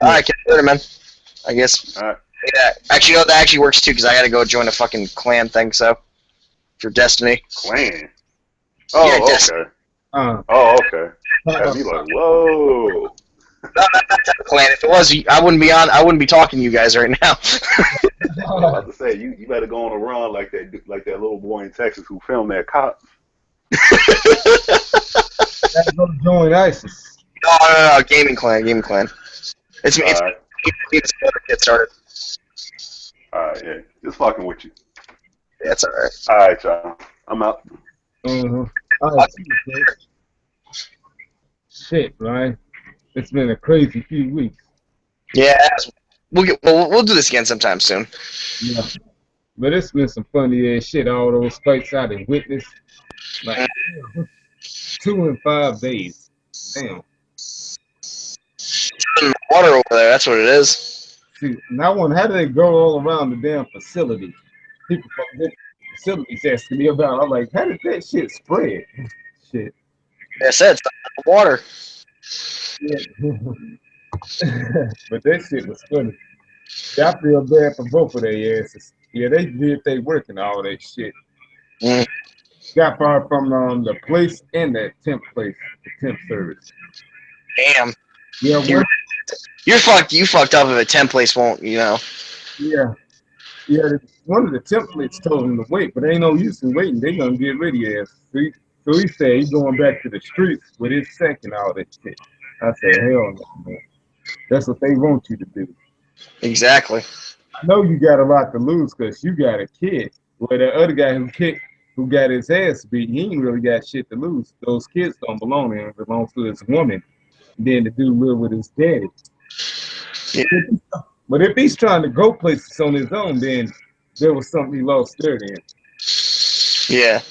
S4: All right, get later, man. I guess.
S2: All right.
S4: Yeah. Actually, no, that actually works too because I gotta go join a fucking clan thing. So, for Destiny.
S2: Clan. Oh,
S4: Yeah,
S2: okay. Oh, okay. I'd be like, whoa.
S4: No, not that clan. If it was, I wouldn't be on. I wouldn't be talking to you guys right now.
S2: I was about to say you better go on a run like that little boy in Texas who filmed that cop.
S1: Gotta go to join ISIS.
S4: No, gaming clan. It's
S2: Right.
S4: it's get started.
S2: All right, yeah, just fucking with you.
S4: That's all right.
S2: All right, y'all. I'm out.
S1: All right, shit, right? It's been a crazy few weeks.
S4: Yeah, we'll do this again sometime soon.
S1: Yeah. But it's been some funny ass shit. All those fights I done witnessed. Like 2 in 5 days. Damn.
S4: Water over there, that's what it is.
S1: See, now one, how do they go all around the damn facility? People from different facilities asking me about. I'm like, how did that shit spread? Shit.
S4: Like I said, it's water.
S1: Yeah. But that shit was funny. I feel bad for both of their asses. Yeah, they did they work and all that shit.
S4: Mm.
S1: Got fired from the place and that temp place, the temp service.
S4: Damn.
S1: Yeah,
S4: You're, you're fucked. You fucked up if a temp place won't, you know.
S1: yeah, yeah. One of the templates told him to wait, but ain't no use in waiting. They gonna get rid of your ass. So he said he's going back to the streets with his second all that shit. I said, hell no, man. That's what they want you to do.
S4: Exactly.
S1: I know you got a lot to lose because you got a kid. Well, the other guy who got his ass beat, he ain't really got shit to lose. Those kids don't belong to him. It belongs to his woman. Then the dude live with his daddy.
S4: Yeah.
S1: But if he's trying to go places on his own, then there was something he lost there then.
S4: Yeah.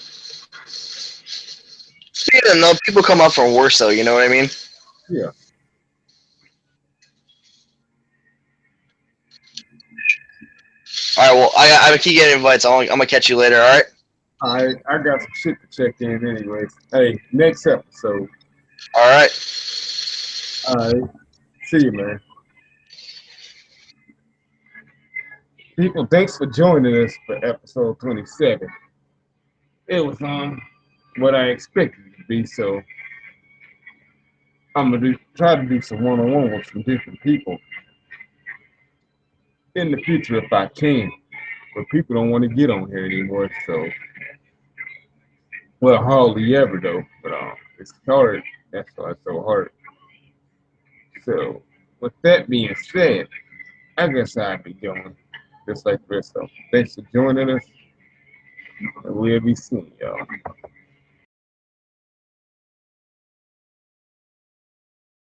S4: You don't know, people come up for worse though, you know what I mean?
S1: Yeah.
S4: Alright, well, I keep getting invites. I'm gonna catch you later, alright?
S1: I got some shit to check in anyways. Hey, next episode.
S4: Alright.
S1: All right. See you, man. People, thanks for joining us for episode 27. It was what I expected it to be, so I'm gonna try to do some one-on-one with some different people in the future if I can. But people don't want to get on here anymore, so well, hardly ever though. But it's hard. That's why it's so hard. So, with that being said, I guess I'll be going just like the rest of them. Thanks for joining us, and we'll be seeing y'all.